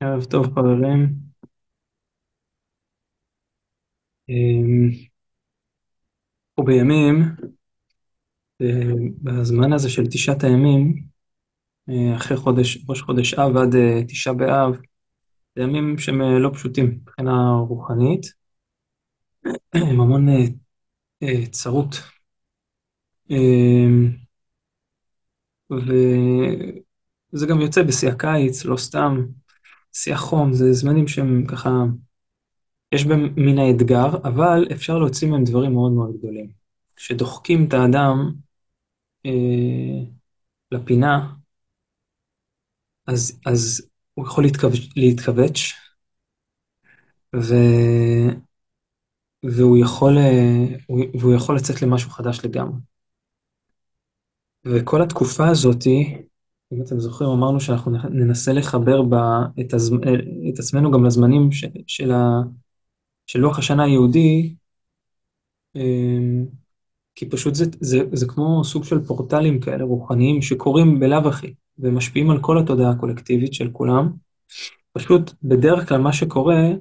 ערב טוב חברים. אמ, אנחנו בימים, בזמן הזה של תשעת הימים, אחרי ראש חודש אב עד תשעה באב, זה ימים שהם לא פשוטים מבחינה רוחנית, עם המון צרות. אמ, וזה גם יוצא בשיא הקיץ, לא סתם, שיא החום, זה זמנים שהם ככה, יש בהם מן האתגר, אבל אפשר להוציא מהם דברים מאוד מאוד גדולים. כשדוחקים את האדם אה, לפינה, אז הוא יכול להתכווץ, ו... והוא יכול לצאת למשהו חדש לגמרי. וכל התקופה הזאתי, אם אתם זוכרים, אמרנו שאנחנו ננסה לחבר את עצמנו גם לזמנים של לוח השנה היהודי, אמ, כי פשוט זה כמו סוג של פורטלים כאלה רוחניים שקורים בלאו הכי, ומשפיעים על כל התודעה הקולקטיבית של כולם. פשוט בדרך כלל מה שקורה,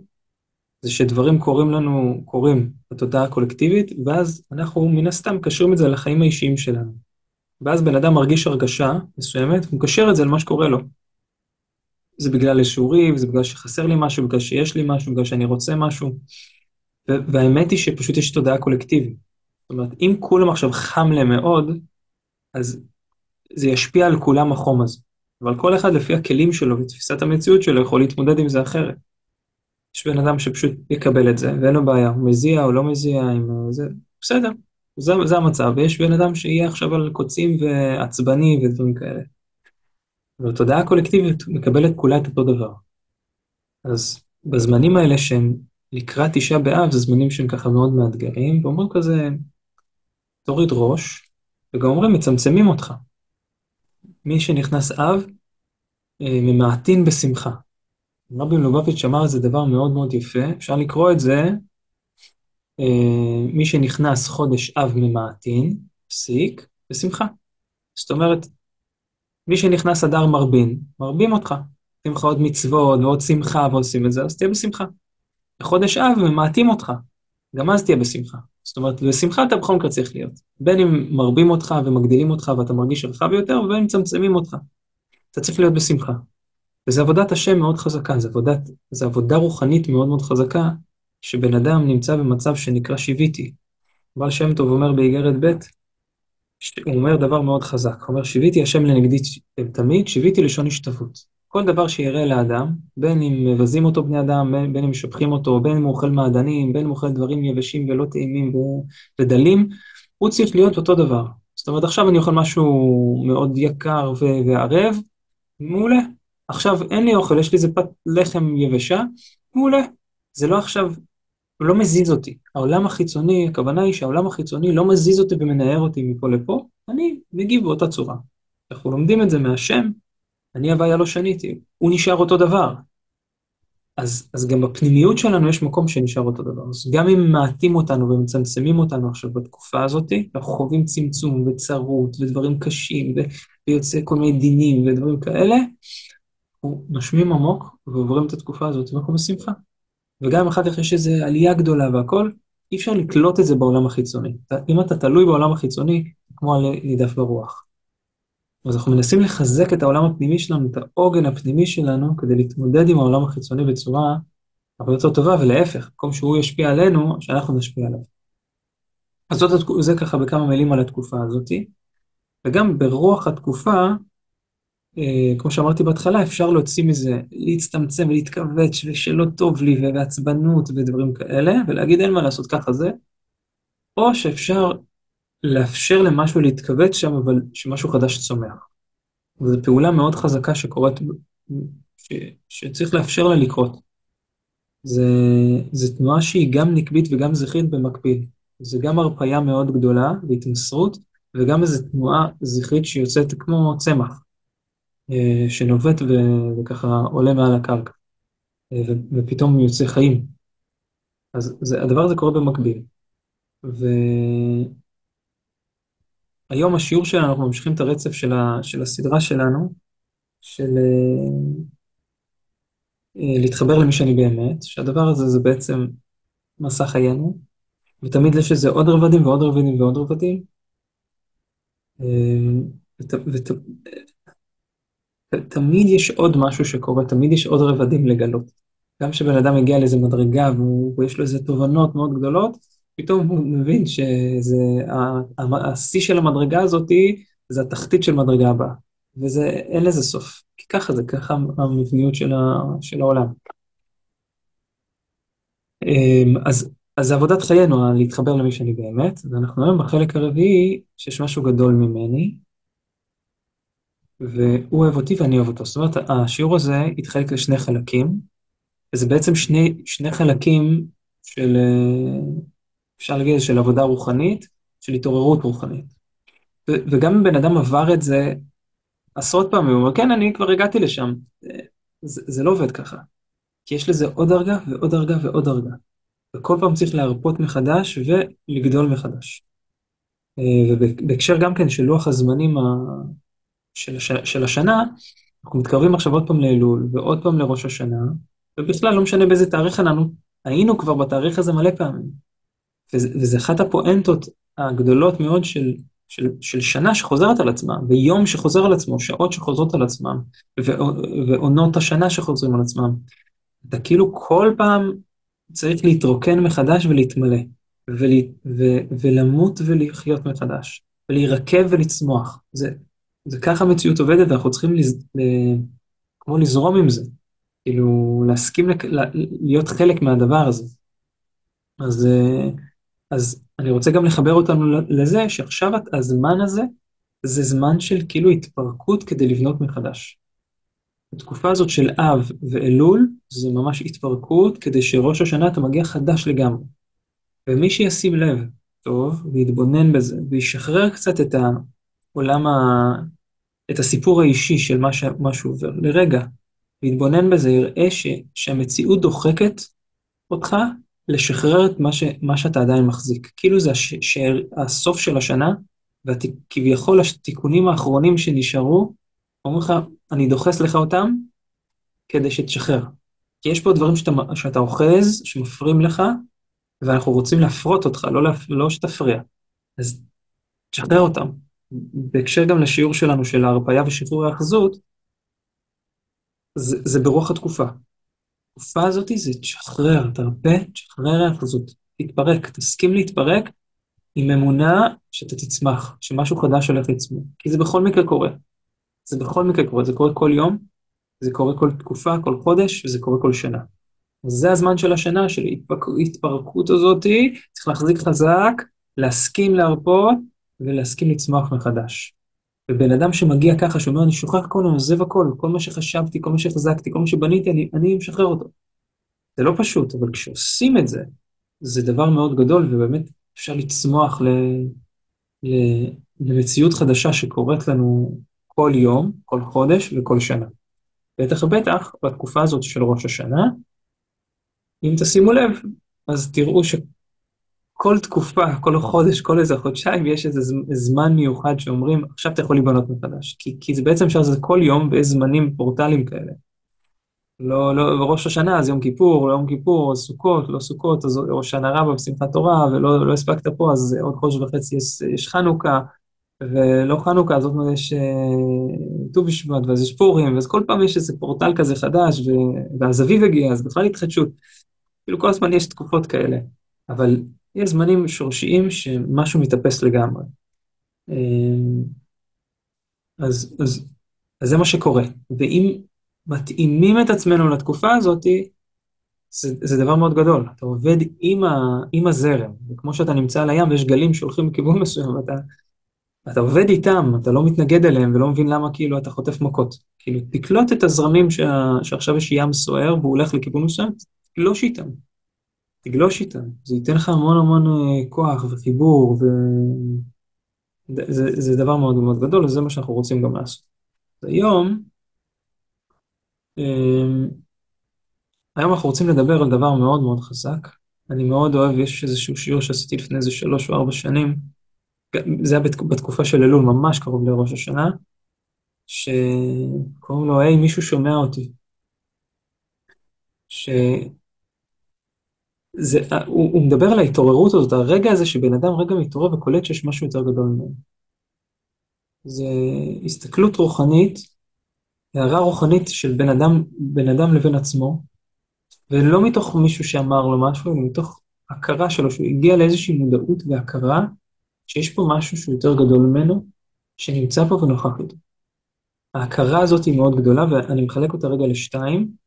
זה שדברים קורים בתודעה הקולקטיבית, ואז אנחנו מן הסתם קשרים את זה לחיים האישיים שלנו. ואז בן אדם מרגיש הרגשה מסוימת, הוא מקשר את זה למה שקורה לו. זה בגלל איזשהו ריב, זה בגלל שחסר לי משהו, בגלל שיש לי משהו, בגלל שאני רוצה משהו. והאמת היא שפשוט יש תודעה קולקטיבית. זאת אומרת, אם כולם עכשיו חם להם מאוד, אז זה ישפיע על כולם החום הזה. אבל כל אחד לפי הכלים שלו ותפיסת המציאות שלו יכול להתמודד עם זה אחרת. יש בן אדם שפשוט יקבל את זה, ואין לו בעיה, הוא מזיע או לא מזיע, עם זה, בסדר, זה המצב, ויש בן אדם שיהיה עכשיו על קוצים ועצבני ודברים כאלה. והתודעה הקולקטיבית מקבלת כולה את אותו דבר. אז בזמנים האלה שהם לקראת תשעה באב, זה זמנים שהם ככה מאוד מאתגרים, ואומרים כזה, תוריד ראש, וגם אומרים, מצמצמים אותך. מי שנכנס אב, ממעטין בשמחה. רבי מלובביץ' אמר איזה דבר מאוד מאוד יפה, אפשר לקרוא את זה, מי שנכנס חודש אב ממעטין, פסיק, בשמחה. זאת אומרת, מי שנכנס אדר מרבין, מרבים אותך. נותנים לך עוד מצוות ועוד שמחה ועושים את זה, אז תהיה בשמחה. בחודש אב ממעטים אותך, גם אז תהיה בשמחה. זאת אומרת, בשמחה אתה בכל מקרה צריך להיות. בין אם מרבים אותך ומגדילים אותך ואתה מרגיש רחב יותר, ובין אם מצמצמים אותך. אתה צריך להיות בשמחה. וזו עבודת השם מאוד חזקה, זו עבודה רוחנית מאוד מאוד חזקה, שבן אדם נמצא במצב שנקרא שיוויתי. בעל שם טוב אומר באיגרת ב', הוא אומר דבר מאוד חזק, הוא אומר שיוויתי השם לנגדי תמיד, שיוויתי לשון השתוות. כל דבר שיראה לאדם, בין אם מבזים אותו בני אדם, בין אם משבחים אותו, בין אם הוא אוכל מעדנים, בין אם הוא אוכל דברים יבשים ולא טעימים ודלים, הוא צריך להיות אותו דבר. זאת אומרת, עכשיו אני אוכל משהו מאוד יקר וערב, מעולה. עכשיו אין לי אוכל, יש לי איזה פת לחם יבשה, מעולה. זה לא עכשיו, הוא לא מזיז אותי. העולם החיצוני, הכוונה היא שהעולם החיצוני לא מזיז אותי ומנער אותי מפה לפה, אני מגיב באותה צורה. אנחנו לומדים את זה מהשם, אני הוויה לא שניתי, הוא נשאר אותו דבר. אז גם בפנימיות שלנו יש מקום שנשאר אותו דבר. אז גם אם מעטים אותנו ומצמצמים אותנו עכשיו בתקופה הזאת, אנחנו חווים צמצום וצרות ודברים קשים, ויוצא כל מיני דינים ודברים כאלה, אנחנו נושמים עמוק ועוברים את התקופה הזאת, ואנחנו בשמחה. וגם אחר כך יש איזו עלייה גדולה והכל, אי אפשר לקלוט את זה בעולם החיצוני. אם אתה תלוי בעולם החיצוני, כמו על נידף ברוח. אז אנחנו מנסים לחזק את העולם הפנימי שלנו, את העוגן הפנימי שלנו, כדי להתמודד עם העולם החיצוני בצורה הרבה יותר טובה, ולהפך, במקום שהוא ישפיע עלינו, שאנחנו נשפיע עליו. אז זה ככה בכמה מילים על התקופה הזאת, וגם ברוח התקופה, כמו שאמרתי בהתחלה, אפשר להוציא מזה, להצטמצם ולהתכווץ, ושלא טוב לי, ועצבנות ודברים כאלה, ולהגיד אין מה לעשות ככה זה, או שאפשר לאפשר למשהו להתכווץ שם, אבל שמשהו חדש צומח. וזו פעולה מאוד חזקה שקורית, ש, שצריך לאפשר לה לקרות. זה תנועה שהיא גם נקבית וגם זכרית במקביל. זה גם הרפאיה מאוד גדולה והתמסרות, וגם איזו תנועה זכרית שיוצאת כמו צמח, שנובט וככה עולה מעל הקרקע, ופתאום יוצא חיים. אז הדבר הזה קורה במקביל. והיום השיעור שלנו, אנחנו ממשיכים את הרצף של הסדרה שלנו, של להתחבר למי שאני באמת, שהדבר הזה זה בעצם מסע חיינו, ותמיד יש לזה עוד רבדים ועוד רבדים ועוד רבדים, ותמיד יש עוד משהו שקורה, תמיד יש עוד רבדים לגלות. גם כשבן אדם מגיע לאיזה מדרגה ויש לו איזה תובנות מאוד גדולות, פתאום הוא מבין שזה, השיא של המדרגה הזאת זה התחתית של מדרגה הבאה, וזה, אין לזה סוף, כי ככה זה, ככה המבניות של העולם. אז זה עבודת חיינו, להתחבר למי שאני באמת, ואנחנו היום בחלק הרביעי, שיש משהו גדול ממני, והוא אוהב אותי ואני אוהב אותו. זאת אומרת, השיעור הזה התחלק לשני חלקים, וזה בעצם שני חלקים של, אפשר להגיד, של עבודה רוחנית, של התעוררות רוחנית. וגם אם בן אדם עבר את זה עשרות פעמים, הוא אומר, כן, אני כבר הגעתי לשם. זה לא עובד ככה, כי יש לזה עוד דרגה ועוד דרגה ועוד דרגה. וכל פעם צריך להרפות מחדש ולגדול מחדש. ובהקשר גם כן של לוח הזמנים של השנה, אנחנו מתקרבים עכשיו עוד פעם לאלול ועוד פעם לראש השנה, ובכלל לא משנה באיזה תאריך היינו כבר בתאריך הזה מלא פעמים. וזה אחת הפואנטות הגדולות מאוד של שנה שחוזרת על עצמה, ויום שחוזר על עצמו, שעות שחוזרות על עצמם, ועונות השנה שחוזרים על עצמם. אתה כאילו כל פעם צריך להתרוקן מחדש ולהתמלא, ולמות ולחיות מחדש, ולהירקב ולצמוח. זה ככה המציאות עובדת, ואנחנו צריכים כמו לזרום עם זה, כאילו להסכים להיות חלק מהדבר הזה. אז, אז אני רוצה גם לחבר אותנו לזה שעכשיו הזמן הזה, זה זמן של כאילו התפרקות כדי לבנות מחדש. התקופה הזאת של אב ואלול, זה ממש התפרקות כדי שראש השנה אתה מגיע חדש לגמרי. ומי שישים לב טוב, ויתבונן בזה, וישחרר קצת את העולם, את הסיפור האישי של מה שהוא עובר, לרגע, ויתבונן בזה, יראה שהמציאות דוחקת אותך לשחרר את מה שאתה עדיין מחזיק. כאילו זה הסוף של השנה, וכביכול התיקונים האחרונים שנשארו, אומרים לך, אני דוחס לך אותם כדי שתשחרר. כי יש פה דברים שאתה אוחז, שמפריעים לך, ואנחנו רוצים להפרות אותך, לא שתפריע. אז תשחרר אותם. בהקשר גם לשיעור שלנו של ההרפאיה ושחרור האחזות, זה ברוח התקופה. התקופה הזאת זה תשחרר, תרפה, תשחרר האחזות, תתפרק, תסכים להתפרק עם אמונה שאתה תצמח, שמשהו חדש הולך לצמוח. כי זה בכל מקרה קורה. זה בכל מקרה קורה, זה קורה כל יום, זה קורה כל תקופה, כל חודש, וזה קורה כל שנה. אז זה הזמן של השנה, של ההתפרקות הזאת, צריך להחזיק חזק, להסכים להרפות, ולהסכים לצמוח מחדש. ובן אדם שמגיע ככה, שאומר, אני שוכח הכל, אני עוזב הכל, כל מה שחשבתי, כל מה שהחזקתי, כל מה שבניתי, אני משחרר אותו. זה לא פשוט, אבל כשעושים את זה, זה דבר מאוד גדול, ובאמת אפשר לצמוח ל, למציאות חדשה שקורית לנו כל יום, כל חודש וכל שנה. בטח ובטח, בתקופה הזאת של ראש השנה, אם תשימו לב, אז תראו שכל תקופה, כל חודש, כל איזה חודשיים, יש איזה זמן מיוחד שאומרים, עכשיו אתה יכול להיבנות מחדש. כי זה בעצם אפשר, זה כל יום ויש זמנים פורטליים כאלה. לא, ראש השנה, אז יום כיפור, לא יום כיפור, אז סוכות, לא סוכות, אז ראש שנה רבה בשמחת תורה, ולא הספקת פה, אז עוד חודש וחצי יש חנוכה, ולא חנוכה, אז עוד מעט יש ט"ו בשבט, ואז יש פורים, ואז כל פעם יש איזה פורטל כזה חדש, ואז אביב הגיע, אז בכלל התחדשות. כאילו כל הזמן יש תקופות כאלה, אבל יש זמנים שורשיים שמשהו מתאפס לגמרי. אמ, אז זה מה שקורה. ואם מתאימים את עצמנו לתקופה הזאת, זה דבר מאוד גדול. אתה עובד עם הזרם, וכמו שאתה נמצא על הים ויש גלים שהולכים בכיוון מסוים, אתה עובד איתם, אתה לא מתנגד אליהם ולא מבין למה כאילו אתה חוטף מכות. כאילו תקלוט את הזרמים שעכשיו יש ים סוער והוא הולך לכיוון מסוים, תגלוש איתם. תגלוש איתם, זה ייתן לך המון המון כוח וחיבור, וזה דבר מאוד מאוד גדול, וזה מה שאנחנו רוצים גם לעשות. היום, אמ, היום אנחנו רוצים לדבר על דבר מאוד מאוד חזק. אני מאוד אוהב, יש איזשהו שיעור שעשיתי לפני איזה 3 או 4 שנים, זה היה בתקופה של אלול, ממש קרוב לראש השנה, שקוראים לו, היי, מישהו שומע אותי. הוא מדבר על ההתעוררות הזאת, הרגע הזה שבן אדם רגע מתעורר וקולט שיש משהו יותר גדול ממנו. זה הסתכלות רוחנית, הערה רוחנית של בן אדם לבין עצמו, ולא מתוך מישהו שאמר לו משהו, אלא מתוך הכרה שלו, שהוא הגיע לאיזושהי מודעות והכרה, שיש פה משהו שהוא יותר גדול ממנו, שנמצא פה ונוכח איתו. ההכרה הזאת היא מאוד גדולה, ואני מחלק אותה רגע לשתיים,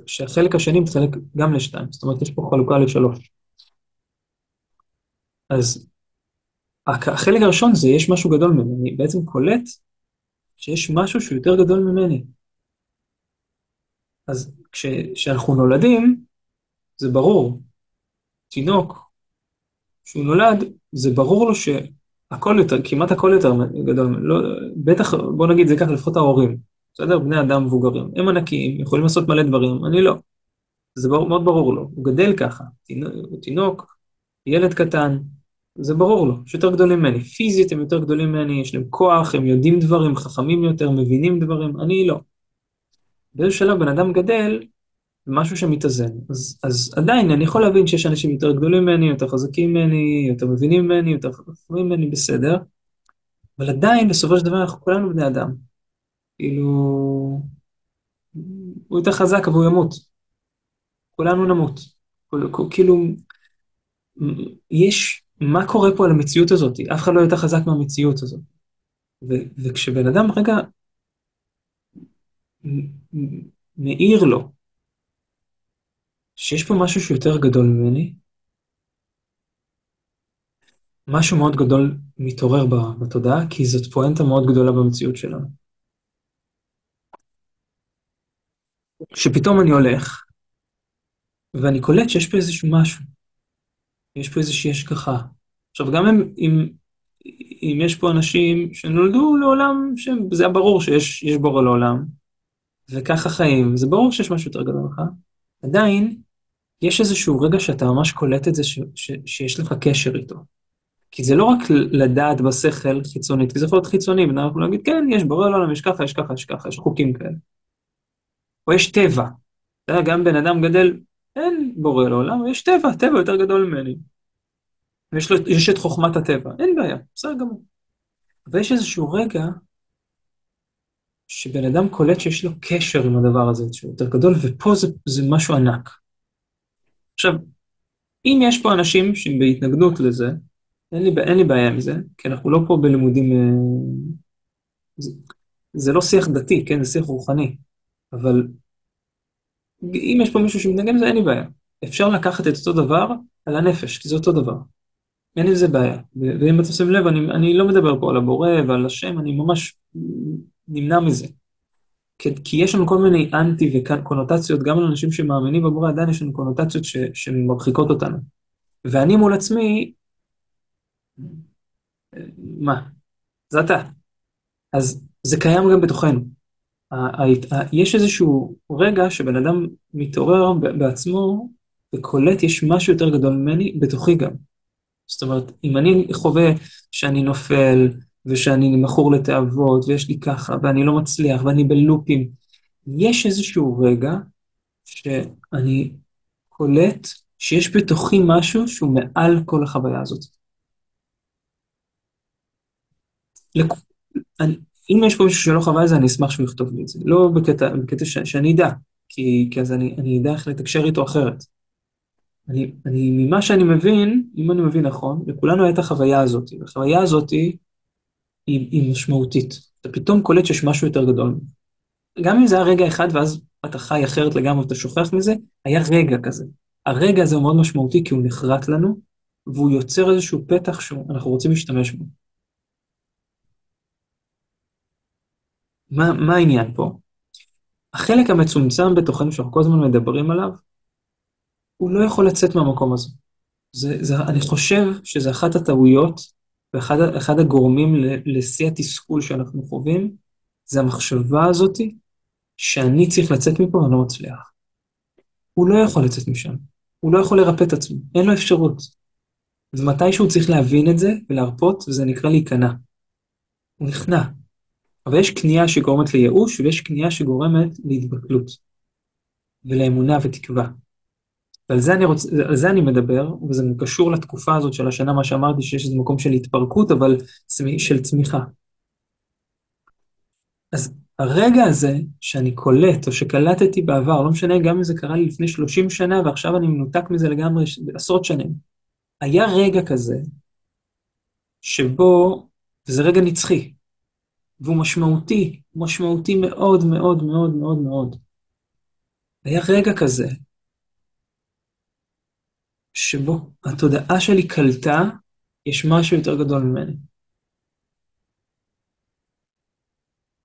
שהחלק השני מתחלק גם לשתיים, זאת אומרת, יש פה חלוקה לשלוש. אז החלק הראשון זה, יש משהו גדול ממני, אני בעצם קולט שיש משהו שהוא יותר גדול ממני. אז כשאנחנו נולדים, זה ברור, תינוק, כשהוא נולד, זה ברור לו שהכל יותר, כמעט הכל יותר גדול, לא, בטח, בוא נגיד זה ככה, לפחות ההורים, בסדר? בני אדם מבוגרים, הם ענקיים, יכולים לעשות מלא דברים, אני לא. זה מאוד ברור לו, הוא גדל ככה, הוא תינוק, ילד קטן, זה ברור לו, שיותר גדולים ממני, פיזית הם יותר גדולים ממני, יש להם כוח, הם יודעים דברים, חכמים יותר, מבינים דברים, אני לא. באיזשהו שלב בן אדם גדל, משהו שמתאזן. אז עדיין אני יכול להבין שיש אנשים יותר גדולים ממני, יותר חזקים ממני, יותר מבינים ממני, יותר חכמים ממני, בסדר, אבל עדיין בסופו של דבר אנחנו כולנו בני אדם. כאילו, הוא יותר חזק אבל הוא ימות. כולנו נמות. כאילו, מה קורה פה על המציאות הזאת? אף אחד לא יותר חזק מהמציאות הזאת. וכשבן אדם רגע מאיר לו שיש פה משהו שיותר גדול ממני, משהו מאוד גדול מתעורר בתודעה, כי זאת פואנטה מאוד גדולה במציאות שלנו. שפתאום אני הולך, ואני קולט שיש פה איזשהו משהו, יש פה איזושהי השגחה. עכשיו, גם אם יש פה אנשים שנולדו לעולם, זה היה ברור שיש בורא לעולם, וככה חיים, זה ברור שיש משהו יותר גדול לך, עדיין, יש איזשהו רגע שאתה ממש קולט את זה שיש לך קשר איתו. כי זה לא רק לדעת בשכל חיצונית, כי זה יכול להיות חיצוני, ואנחנו להגיד, כן, יש בורא לעולם, יש ככה, יש ככה, יש ככה, יש חוקים כאלה. או יש טבע. אתה יודע, גם בן אדם גדל, אין בורא לעולם, יש טבע, טבע יותר גדול ממני. יש את חוכמת הטבע, אין בעיה, בסדר גמור. אבל יש איזשהו רגע שבן אדם קולט שיש לו קשר עם הדבר הזה, שהוא יותר גדול, ופה זה משהו ענק. עכשיו, אם יש פה אנשים שהם בהתנגדות לזה, אין לי בעיה עם זה, כי אנחנו לא פה בלימודים, זה, זה לא שיח דתי, כן, זה שיח רוחני, אבל אם יש פה מישהו שמתנגד לזה, אין לי בעיה. אפשר לקחת את אותו דבר על הנפש, כי זה אותו דבר. אין עם זה בעיה. ואם אתה עושים לב, אני לא מדבר פה על הבורא ועל השם, אני ממש נמנע מזה. כי יש לנו כל מיני אנטי וקונוטציות, גם על אנשים שמאמינים בבורא, עדיין יש לנו קונוטציות שמרחיקות אותנו. ואני מול עצמי, מה? זה אתה. אז זה קיים גם בתוכנו. יש איזשהו רגע שבן אדם מתעורר בעצמו וקולט יש משהו יותר גדול ממני, בתוכי גם. זאת אומרת, אם אני חווה שאני נופל ושאני מכור לתאוות ויש לי ככה ואני לא מצליח ואני בלופים, יש איזשהו רגע שאני קולט שיש בתוכי משהו שהוא מעל כל החוויה הזאת. אם יש פה מישהו שלא חווה את זה, אני אשמח שהוא יכתוב לי את זה. לא בקטע שאני אדע, כי אז אני אדע איך לתקשר איתו אחרת. ממה שאני מבין, אם אני מבין נכון, לכולנו הייתה החוויה הזאת, והחוויה הזאת היא משמעותית. אתה פתאום קולט שיש משהו יותר גדול. גם אם זה היה רגע אחד, ואז אתה חי אחרת לגמרי ואתה שוכח מזה, היה רגע כזה. הרגע הזה הוא מאוד משמעותי, כי הוא נחרט לנו, והוא יוצר איזשהו פתח שאנחנו רוצים להשתמש בו. מה העניין פה? החלק המצומצם בתוכנו שאנחנו כל הזמן מדברים עליו, הוא לא יכול לצאת מהמקום הזה. אני חושב שזה אחת הטעויות, ואחד הגורמים לשיא התסכול שאנחנו חווים, זה המחשבה הזאת שאני צריך לצאת מפה ואני לא מצליח. הוא לא יכול לצאת משם, הוא לא יכול לרפא את עצמו, אין לו אפשרות. ומתי שהוא צריך להבין את זה ולהרפות, וזה נקרא להיכנע. הוא נכנע. אבל יש כניעה שגורמת לייאוש, ויש כניעה שגורמת להתבטלות. ולאמונה ותקווה. על זה אני מדבר, וזה קשור לתקופה הזאת של השנה, מה שאמרתי, שיש איזה מקום של התפרקות, אבל של צמיחה. אז הרגע הזה שאני קולט, או שקלטתי בעבר, לא משנה גם אם זה קרה לי לפני 30 שנה, ועכשיו אני מנותק מזה לגמרי עשרות שנים, היה רגע כזה, שבו, וזה רגע נצחי, והוא משמעותי, משמעותי מאוד מאוד מאוד מאוד מאוד. היה רגע כזה, שבו התודעה שלי קלטה, יש משהו יותר גדול ממני.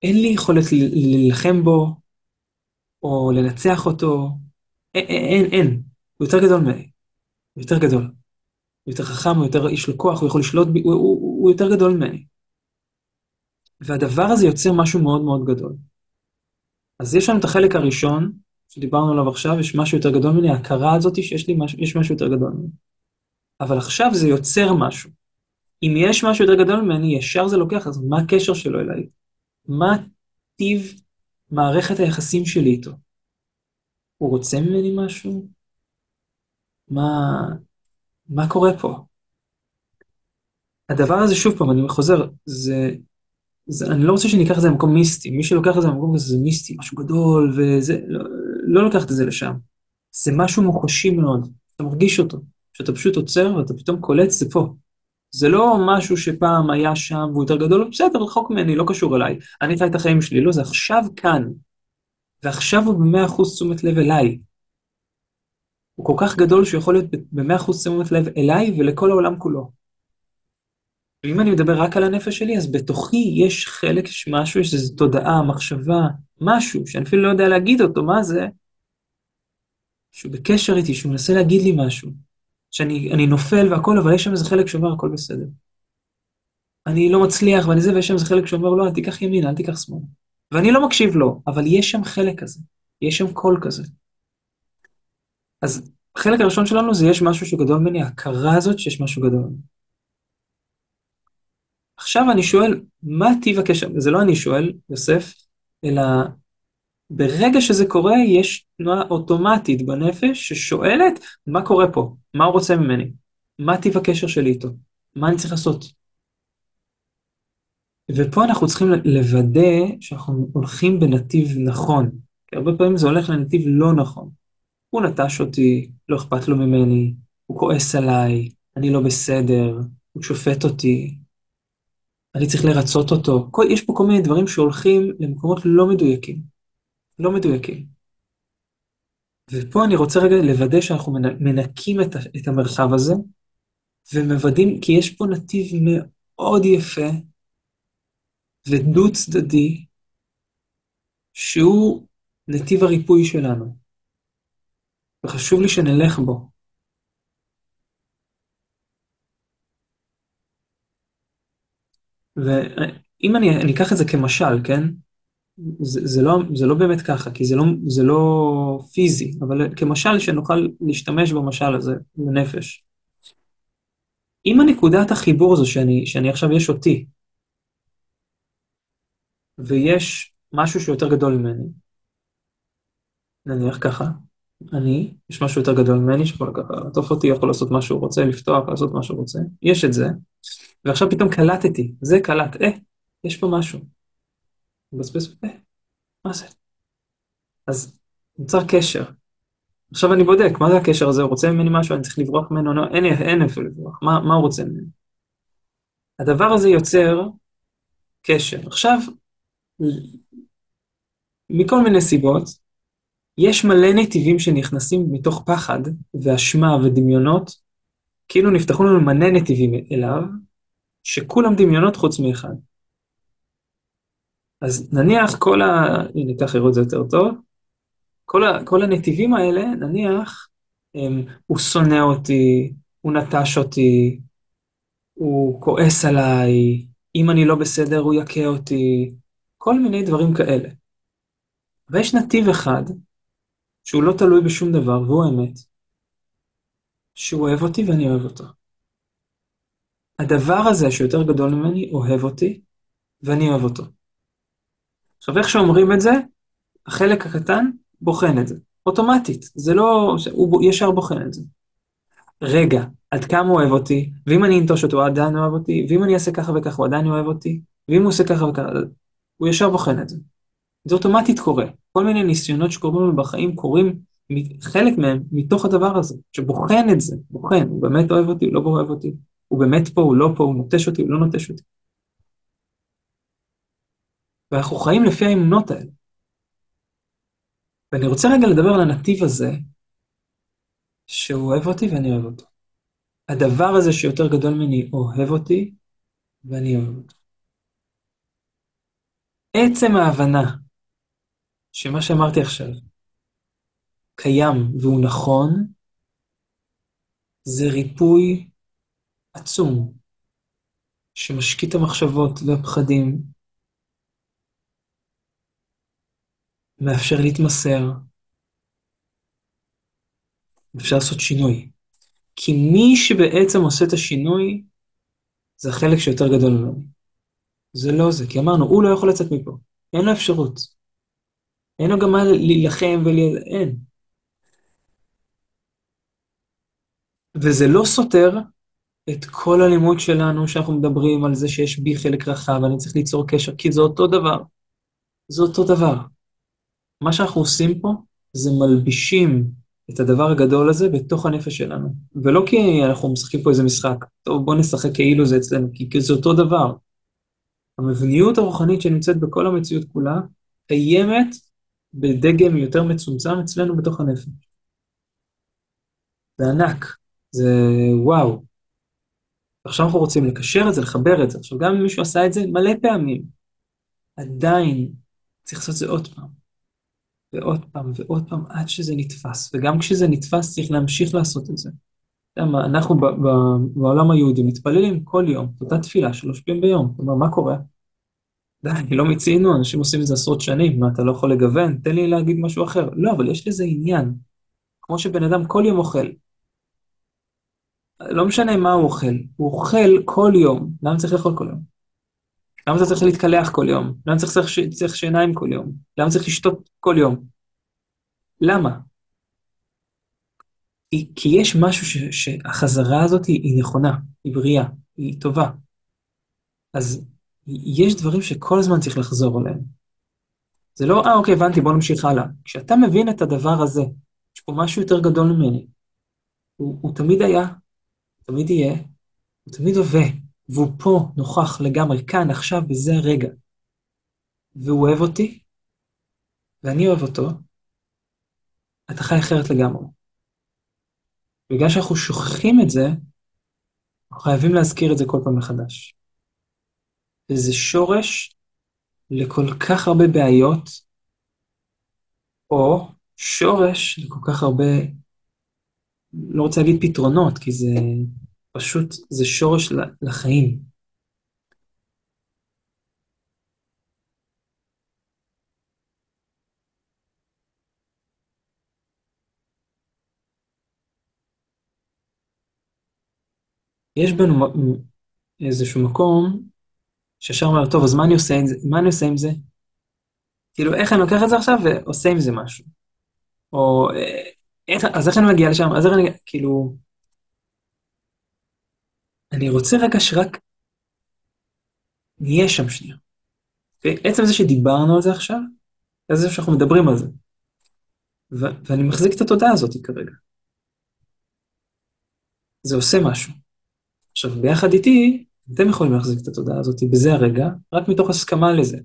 אין לי יכולת להילחם בו, או לנצח אותו. אין. הוא יותר גדול ממני. הוא יותר גדול. הוא יותר חכם, הוא יותר איש לו כוח, הוא יכול לשלוט בי, הוא יותר גדול ממני. והדבר הזה יוצר משהו מאוד מאוד גדול. אז יש לנו את החלק הראשון, שדיברנו עליו עכשיו, יש משהו יותר גדול ממני, ההכרה הזאת יש משהו יותר גדול ממני. אבל עכשיו זה יוצר משהו. אם יש משהו יותר גדול ממני, ישר זה לוקח, אז מה הקשר שלו אליי? מה טיב מערכת היחסים שלי איתו? הוא רוצה ממני משהו? מה, מה קורה פה? הדבר הזה, שוב פעם, אני חוזר, אני לא רוצה שניקח את זה למקום מיסטי. מי שלוקח את זה למקום הזה זה מיסטי, משהו גדול, וזה, לא לקחת את זה לשם. זה משהו מוחשי מאוד. אתה מרגיש אותו. שאתה פשוט עוצר ואתה פתאום קולט, זה פה. זה לא משהו שפעם היה שם והוא יותר גדול, בסדר, רחוק ממני, לא קשור אליי. אני חי את החיים שלי, לא, זה עכשיו כאן. ועכשיו הוא ב100% תשומת לב אליי. הוא כל כך גדול שהוא יכול להיות ב100% תשומת לב אליי ולכל העולם כולו. ואם אני מדבר רק על הנפש שלי, אז בתוכי יש חלק, יש משהו, יש איזו תודעה, מחשבה, משהו, שאני אפילו לא יודע להגיד אותו, מה זה, שהוא בקשר איתי, שהוא מנסה להגיד לי משהו, שאני נופל והכל, אבל יש שם איזה חלק שאומר, הכל בסדר. אני לא מצליח, ואני זה, ויש שם איזה חלק שאומר, לא, אל תיקח ימין, אל תיקח שמאל. ואני לא מקשיב לו, אבל יש שם חלק כזה, יש שם קול כזה. אז החלק הראשון שלנו זה יש משהו שגדול ממני, ההכרה הזאת שיש משהו גדול ממני. עכשיו אני שואל, מה טיב הקשר? זה לא אני שואל, יוסף, אלא ברגע שזה קורה, יש תנועה אוטומטית בנפש ששואלת, מה קורה פה? מה הוא רוצה ממני? מה טיב הקשר שלי איתו? מה אני צריך לעשות? ופה אנחנו צריכים לוודא שאנחנו הולכים בנתיב נכון, כי הרבה פעמים זה הולך לנתיב לא נכון. הוא נטש אותי, לא אכפת לו ממני, הוא כועס עליי, אני לא בסדר, הוא שופט אותי, אני צריך לרצות אותו. יש פה כל מיני דברים שהולכים למקומות לא מדויקים. לא מדויקים. ופה אני רוצה רגע לוודא שאנחנו מנקים את המרחב הזה, ומוודאים, כי יש פה נתיב מאוד יפה, ודו צדדי, שהוא נתיב הריפוי שלנו. וחשוב לי שנלך בו. ואם אני אקח את זה כמשל, כן? זה לא באמת ככה, כי זה לא פיזי, אבל כמשל שנוכל להשתמש במשל הזה, בנפש. אם הנקודת החיבור הזו שאני עכשיו יש אותי, ויש משהו שיותר גדול ממני, נניח ככה, יש משהו יותר גדול ממני, שיכול ככה לעטוף אותי, יכול לעשות מה שהוא רוצה, לפתוח, לעשות מה שהוא רוצה, יש את זה, ועכשיו פתאום קלטתי, זה קלט, יש פה משהו, מבסבס, מה זה? אז נוצר קשר. עכשיו אני בודק, מה זה הקשר הזה? הוא רוצה ממני משהו, אני צריך לברוח ממנו? לא, אין איפה לברוח, מה הוא רוצה ממני? הדבר הזה יוצר קשר. עכשיו, מכל מיני סיבות, יש מלא נתיבים שנכנסים מתוך פחד ואשמה ודמיונות, כאילו נפתחו לנו מלא נתיבים אליו, שכולם דמיונות חוץ מאחד. אז נניח הנה ככה יראו את זה יותר טוב, כל הנתיבים האלה, נניח, הוא שונא אותי, הוא נטש אותי, הוא כועס עליי, אם אני לא בסדר הוא יכה אותי, כל מיני דברים כאלה. ויש נתיב אחד, שהוא לא תלוי בשום דבר, והוא האמת, שהוא אוהב אותי ואני אוהב אותו. הדבר הזה שיותר גדול ממני אוהב אותי, ואני אוהב אותו. עכשיו איך שאומרים את זה, החלק הקטן בוחן את זה. אוטומטית, זה לא, הוא ישר בוחן את זה. רגע, עד כמה הוא אוהב אותי, ואם אני אנטוש אותו, הוא עדיין אוהב אותי, ואם אני אעשה ככה וככה, הוא עדיין אוהב אותי, ואם הוא עושה ככה וככה, הוא ישר בוחן את זה. זה אוטומטית קורה. כל מיני ניסיונות שקורים לנו בחיים קורים, חלק מהם, מתוך הדבר הזה, שבוחן את זה, בוחן, הוא באמת אוהב אותי, הוא לא אוהב אותי, הוא באמת פה, הוא לא פה, הוא נוטש אותי, הוא לא נוטש אותי. ואנחנו חיים לפי האמונות האלה. ואני רוצה רגע לדבר על הנתיב הזה, שהוא אוהב אותי ואני אוהב אותו. הדבר הזה שיותר גדול ממני אוהב אותי, ואני אוהב אותו. עצם ההבנה שמה שאמרתי עכשיו קיים והוא נכון, זה ריפוי עצום שמשקיט המחשבות והפחדים, מאפשר להתמסר, אפשר לעשות שינוי. כי מי שבעצם עושה את השינוי, זה החלק שיותר גדול ממני. זה לא זה, כי אמרנו, הוא לא יכול לצאת מפה. אין לו אפשרות. אין לו גם מה להילחם אין. וזה לא סותר את כל הלימוד שלנו, שאנחנו מדברים על זה שיש בי חלק רחב, ואני צריך ליצור קשר, כי זה אותו דבר. זה אותו דבר. מה שאנחנו עושים פה, זה מלבישים את הדבר הגדול הזה בתוך הנפש שלנו. ולא כי אנחנו משחקים פה איזה משחק. טוב, בוא נשחק כאילו זה אצלנו, כי זה אותו דבר. המבניות הרוחנית שנמצאת בכל המציאות כולה, קיימת בדגם יותר מצומצם אצלנו בתוך הנפש. זה ענק. זה וואו. עכשיו אנחנו רוצים לקשר את זה, לחבר את זה. עכשיו גם אם מישהו עשה את זה מלא פעמים, עדיין צריך לעשות את זה עוד פעם. ועוד פעם ועוד פעם עד שזה נתפס. וגם כשזה נתפס צריך להמשיך לעשות את זה. למה? אנחנו בעולם היהודי מתפללים כל יום, אותה תפילה 3 פעמים ביום. זאת אומרת, מה קורה? די, לא מצינו, אנשים עושים את זה עשרות שנים, מה, אתה לא יכול לגוון? תן לי להגיד משהו אחר. לא, אבל יש לזה עניין. כמו שבן אדם כל יום אוכל. לא משנה מה הוא אוכל, הוא אוכל כל יום. למה צריך לאכול כל יום? למה אתה צריך להתקלח כל יום? למה צריך שיניים כל יום? למה צריך לשתות כל יום? למה? כי יש משהו שהחזרה הזאת היא נכונה, היא בריאה, היא טובה. אז יש דברים שכל הזמן צריך לחזור עליהם. זה לא, אוקיי, הבנתי, בוא נמשיך הלאה. כשאתה מבין את הדבר הזה, יש פה משהו יותר גדול ממני. הוא תמיד היה, תמיד יהיה, הוא תמיד הווה, והוא פה, נוכח לגמרי, כאן, עכשיו, בזה הרגע. והוא אוהב אותי, ואני אוהב אותו, אתה חי אחרת לגמרי. בגלל שאנחנו שוכחים את זה, אנחנו חייבים להזכיר את זה כל פעם מחדש. וזה שורש לכל כך הרבה בעיות, או שורש לכל כך הרבה, לא רוצה להגיד פתרונות, כי זה פשוט, זה שורש לחיים. יש בנו איזשהו מקום, שישר אומר, טוב, אז מה אני עושה עם זה? מה אני עושה עם זה? כאילו, איך אני לוקח את זה עכשיו ועושה עם זה משהו? או, אז איך אני מגיע לשם? אז איך אני, כאילו, אני רוצה רגע שרק נהיה שם שנייה. עצם זה שדיברנו על זה עכשיו, זה שאנחנו מדברים על זה. ואני מחזיק את התודעה הזאת כרגע. זה עושה משהו. עכשיו, ביחד איתי, אתם יכולים להחזיק את התודעה הזאת בזה הרגע, רק מתוך הסכמה לזה.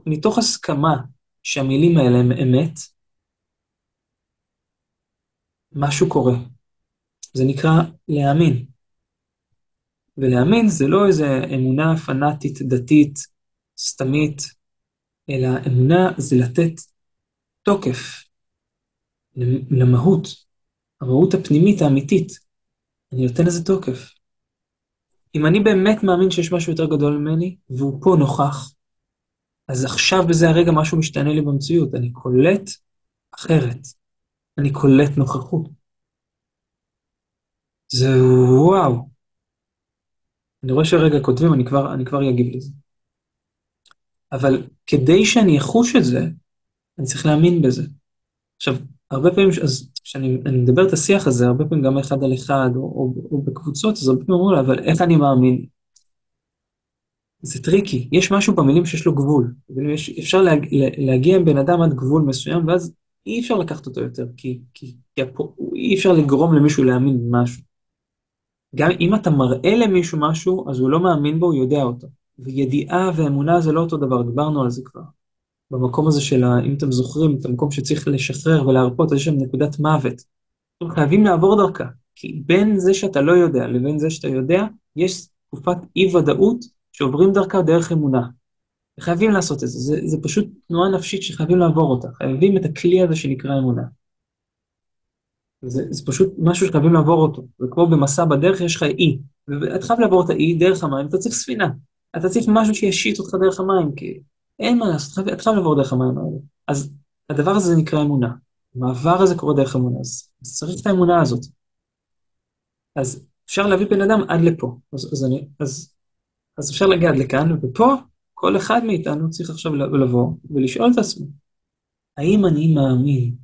מתוך הסכמה שהמילים האלה הם אמת, משהו קורה. זה נקרא להאמין. ולהאמין זה לא איזו אמונה פנאטית, דתית, סתמית, אלא אמונה זה לתת תוקף למהות, המהות הפנימית האמיתית. אני נותן לזה תוקף. אם אני באמת מאמין שיש משהו יותר גדול ממני, והוא פה נוכח, אז עכשיו בזה הרגע משהו משתנה לי במציאות, אני קולט אחרת, אני קולט נוכחות. זה וואו. אני רואה שרגע כותבים, אני כבר אגיב לזה. אבל כדי שאני אחוש את זה, אני צריך להאמין בזה. עכשיו, הרבה פעמים, אז כשאני מדבר את השיח הזה, הרבה פעמים גם אחד על אחד, או בקבוצות, אז הרבה פעמים אומרים, אבל איך אני מאמין? זה טריקי, יש משהו במילים שיש לו גבול. אפשר להגיע עם בן אדם עד גבול מסוים, ואז אי אפשר לקחת אותו יותר, אי אפשר לגרום למישהו להאמין במשהו. גם אם אתה מראה למישהו משהו, אז הוא לא מאמין בו, הוא יודע אותו. וידיעה ואמונה זה לא אותו דבר, דיברנו על זה כבר. במקום הזה אם אתם זוכרים, את המקום שצריך לשחרר ולהרפות, אז יש שם נקודת מוות. אתם חייבים לעבור דרכה, כי בין זה שאתה לא יודע לבין זה שאתה יודע, יש תקופת אי-ודאות שעוברים דרכה דרך אמונה. חייבים לעשות את זה, זה פשוט תנועה נפשית שחייבים לעבור אותה, חייבים את הכלי הזה שנקרא אמונה. זה פשוט משהו שחייבים לעבור אותו, וכמו במסע בדרך יש לך אי, ואתה חייב לעבור את האי דרך המים, אתה צריך ספינה, אתה צריך משהו שישיט אותך דרך המים, כי אין מה לעשות, אתה חייב לעבור דרך המים האלה. אז הדבר הזה נקרא אמונה, המעבר הזה קורה דרך אמונה, אז צריך את האמונה הזאת. אז אפשר להביא בן אדם עד לפה, אז אפשר להגיע עד לכאן, ופה כל אחד מאיתנו צריך עכשיו לבוא ולשאול את עצמו, האם אני מאמין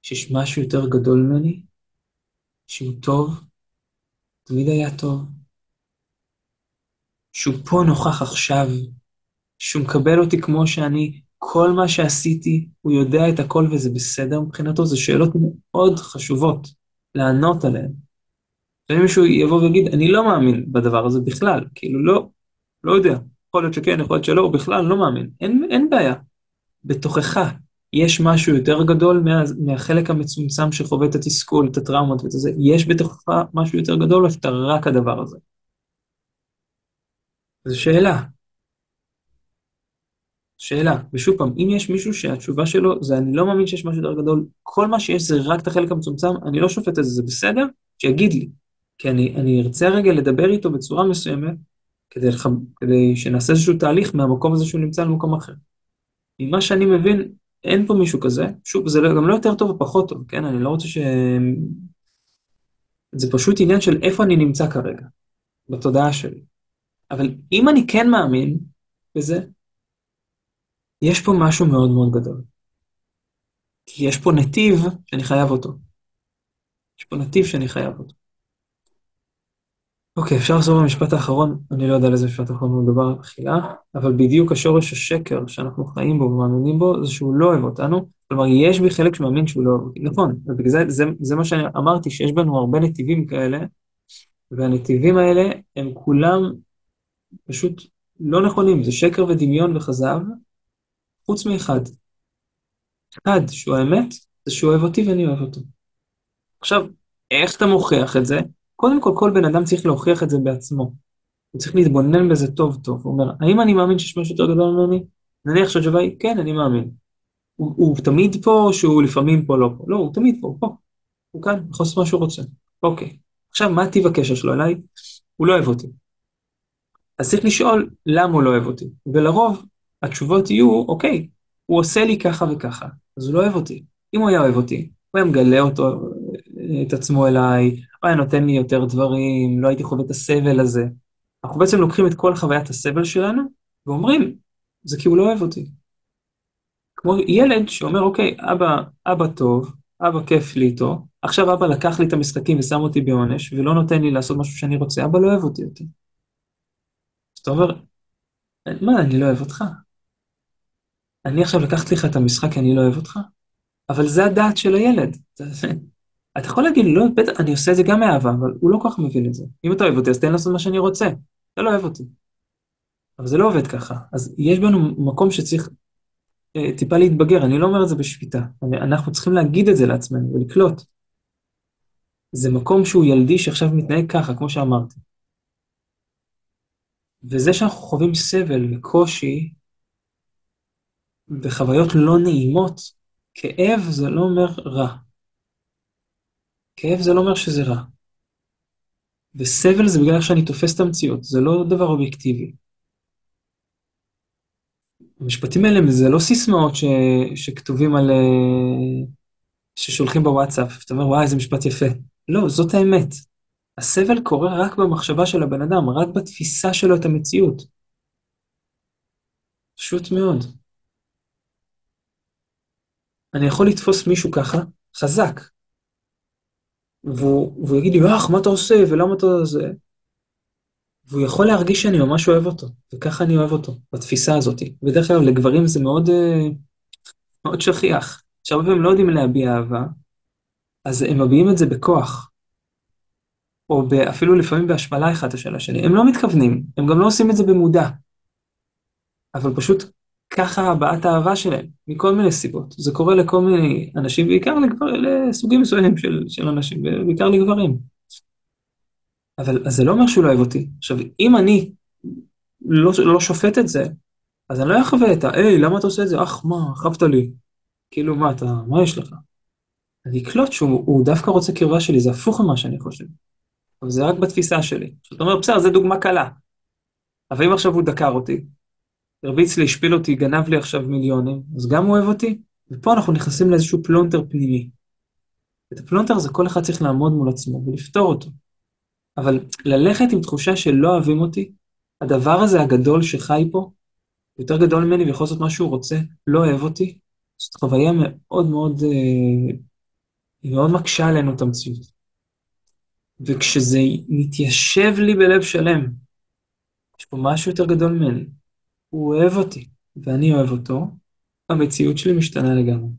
שיש משהו יותר גדול ממני, שהוא טוב, תמיד היה טוב, שהוא פה נוכח עכשיו, שהוא מקבל אותי כמו שאני, כל מה שעשיתי, הוא יודע את הכל וזה בסדר מבחינתו, זה שאלות מאוד חשובות לענות עליהן. ואם מישהו יבוא ויגיד, אני לא מאמין בדבר הזה בכלל, כאילו לא יודע, יכול להיות שכן, יכול להיות שלא, הוא בכלל לא מאמין, אין בעיה. בתוכך יש משהו יותר גדול מהחלק המצומצם שחווה את התסכול, את הטראומות ואת זה, יש בתוכך משהו יותר גדול, או שאתה רק הדבר הזה? זו שאלה, ושוב פעם, אם יש מישהו שהתשובה שלו זה אני לא מאמין שיש משהו יותר גדול, כל מה שיש זה רק את החלק המצומצם, אני לא שופט את זה, זה בסדר, שיגיד לי, כי אני ארצה רגע לדבר איתו בצורה מסוימת, כדי שנעשה איזשהו תהליך מהמקום הזה שהוא נמצא למקום אחר. ממה שאני מבין, אין פה מישהו כזה, שוב, זה גם לא יותר טוב או פחות טוב, כן? אני לא רוצה זה פשוט עניין של איפה אני נמצא כרגע, בתודעה שלי. אבל אם אני כן מאמין בזה, יש פה משהו מאוד מאוד גדול. כי יש פה נתיב שאני חייב אותו. יש פה נתיב שאני חייב אותו. אוקיי, אפשר לחזור למשפט האחרון, אני לא יודע על איזה משפט האחרון הוא מדבר בתחילה, אבל בדיוק השורש השקר שאנחנו חיים בו ומאמינים בו, זה שהוא לא אוהב אותנו, כלומר, יש בי חלק שמאמין שהוא לא אוהב אותי, נכון, ובגלל זה מה שאמרתי, שיש בנו הרבה נתיבים כאלה, והנתיבים האלה הם כולם פשוט לא נכונים, זה שקר ודמיון וכזב, חוץ מאחד. אחד שהוא האמת, זה שהוא אוהב אותי ואני אוהב אותו. עכשיו, איך אתה מוכיח את זה? קודם כל, כל בן אדם צריך להוכיח את זה בעצמו. הוא צריך להתבונן בזה טוב טוב. הוא אומר, האם אני מאמין שיש משהו יותר גדול ממני? נניח שהתשובה היא, כן, אני מאמין. הוא תמיד פה, שהוא לפעמים פה, לא פה. לא, הוא תמיד פה, הוא פה. הוא כאן, יכול לעשות מה שהוא רוצה. אוקיי. עכשיו, מה טיב הקשר שלו אליי? הוא לא אוהב אותי. אז צריך לשאול למה הוא לא אוהב אותי. ולרוב, התשובות יהיו, אוקיי, הוא עושה לי ככה וככה, אז הוא לא אוהב אותי. אם הוא היה אוהב אותי, הוא היה מגלה את עצמו אליי, הוא היה נותן לי יותר דברים, לא הייתי חווה את הסבל הזה. אנחנו בעצם לוקחים את כל חוויית הסבל שלנו, ואומרים, זה כי הוא לא אוהב אותי. כמו ילד שאומר, אוקיי, אבא טוב, אבא כיף לי איתו, עכשיו אבא לקח לי את המשחקים ושם אותי בעונש, ולא נותן לי לעשות משהו שאני רוצה, אבא לא אוהב אותי יותר. אז אתה אומר, מה, אני לא אוהב אותך? אני עכשיו לקחתי לך את המשחק כי אני לא אוהב אותך? אבל זה הדעת של הילד. אתה יכול להגיד, לא, בטח, אני עושה את זה גם מאהבה, אבל הוא לא כל כך מבין את זה. אם אתה אוהב אותי, אז תן לעשות מה שאני רוצה. אתה לא אוהב אותי. אבל זה לא עובד ככה. אז יש בנו מקום שצריך טיפה להתבגר, אני לא אומר את זה בשפיטה. אנחנו צריכים להגיד את זה לעצמנו ולקלוט. זה מקום שהוא ילדי שעכשיו מתנהג ככה, כמו שאמרתי. וזה שאנחנו חווים סבל וקושי וחוויות לא נעימות, כאב זה לא אומר רע. כאב זה לא אומר שזה רע. וסבל זה בגלל שאני תופס את המציאות, זה לא דבר אובייקטיבי. המשפטים האלה זה לא סיסמאות שכתובים ששולחים בוואטסאפ, אתה אומר, וואי, איזה משפט יפה. לא, זאת האמת. הסבל קורה רק במחשבה של הבן אדם, רק בתפיסה שלו את המציאות. פשוט מאוד. אני יכול לתפוס מישהו ככה, חזק. והוא יגיד לי, מה אתה עושה, ולמה אתה זה? והוא יכול להרגיש שאני ממש אוהב אותו, וככה אני אוהב אותו, בתפיסה הזאת. בדרך כלל לגברים זה מאוד, מאוד שכיח, שהרבה פעמים לא יודעים להביע אהבה, אז הם מביעים את זה בכוח, או אפילו לפעמים בהשפלה אחד של השני. הם לא מתכוונים, הם גם לא עושים את זה במודע, אבל פשוט ככה הבעת האהבה שלהם, מכל מיני סיבות. זה קורה לכל מיני אנשים, בעיקר לסוגים מסוימים של אנשים, בעיקר לגברים. אבל אז זה לא אומר שהוא לא אוהב אותי. עכשיו, אם אני לא שופט את זה, אז אני לא אחווה את היי, למה אתה עושה את זה? מה, חבת לי. כאילו, מה יש לך? אני אקלוט שהוא דווקא רוצה קרבה שלי, זה הפוך ממה שאני חושב. אבל זה רק בתפיסה שלי. זאת אומרת, בסדר, זו דוגמה קלה. אבל אם עכשיו הוא דקר אותי, הרביץ לי, השפיל אותי, גנב לי עכשיו מיליונים, אז גם הוא אוהב אותי, ופה אנחנו נכנסים לאיזשהו פלונטר פנימי. את הפלונטר הזה כל אחד צריך לעמוד מול עצמו ולפתור אותו. אבל ללכת עם תחושה שלא אוהבים אותי, הדבר הזה הגדול שחי פה, יותר גדול ממני ויכול לעשות מה שהוא רוצה, לא אוהב אותי, זאת חוויה מאוד מאוד, היא מאוד מקשה עלינו את המציאות. וכשזה מתיישב לי בלב שלם, יש פה משהו יותר גדול ממני, הוא אוהב אותי, ואני אוהב אותו, המציאות שלי משתנה לגמרי.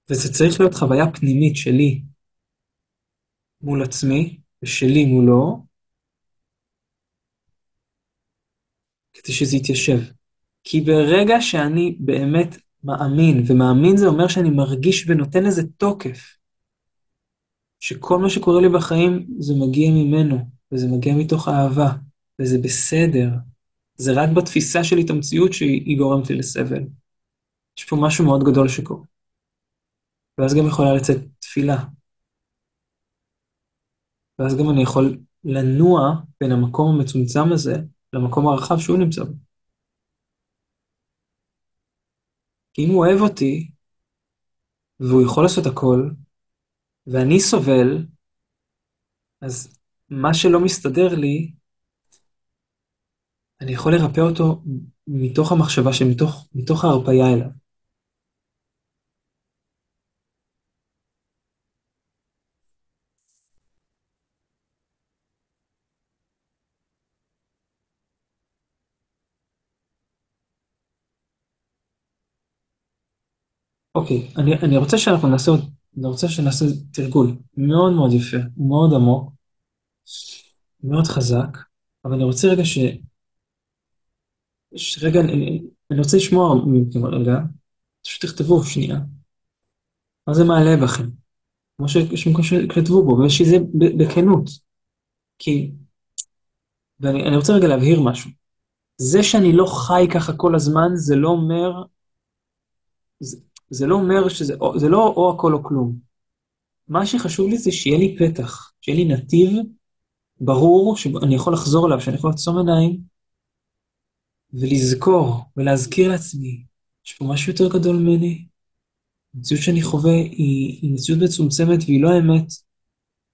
וזה צריך להיות חוויה פנימית שלי מול עצמי, ושלי מולו, כדי שזה יתיישב. כי ברגע שאני באמת מאמין, ומאמין זה אומר שאני מרגיש ונותן לזה תוקף, שכל מה שקורה לי בחיים זה מגיע ממנו, וזה מגיע מתוך אהבה, וזה בסדר. זה רק בתפיסה שלי את המציאות שהיא גורמת לי לסבל. יש פה משהו מאוד גדול שקורה. ואז גם יכולה לצאת תפילה. ואז גם אני יכול לנוע בין המקום המצומצם הזה למקום הרחב שהוא נמצא בו. כי אם הוא אוהב אותי, והוא יכול לעשות הכל, ואני סובל, אז מה שלא מסתדר לי, אני יכול לרפא אותו מתוך המחשבה מתוך ההרפאיה אליו. אוקיי, אני רוצה שאנחנו נעשה עוד, אני רוצה שנעשה תרגול מאוד מאוד יפה, מאוד עמוק, מאוד חזק, אבל אני רוצה רגע רגע, אני רוצה לשמוע מכם רגע, פשוט תכתבו שנייה, מה זה מעלה בכם, כמו שכתבו בו, ויש את זה בכנות, כי, ואני רוצה רגע להבהיר משהו, זה שאני לא חי ככה כל הזמן, זה, זה לא אומר זה לא או הכל או כלום. מה שחשוב לי זה שיהיה לי פתח, שיהיה לי נתיב ברור שאני יכול לחזור אליו, שאני יכול לעצום עיניים ולזכור ולהזכיר לעצמי, יש פה משהו יותר גדול ממני, המציאות שאני חווה היא מציאות מצומצמת והיא לא האמת.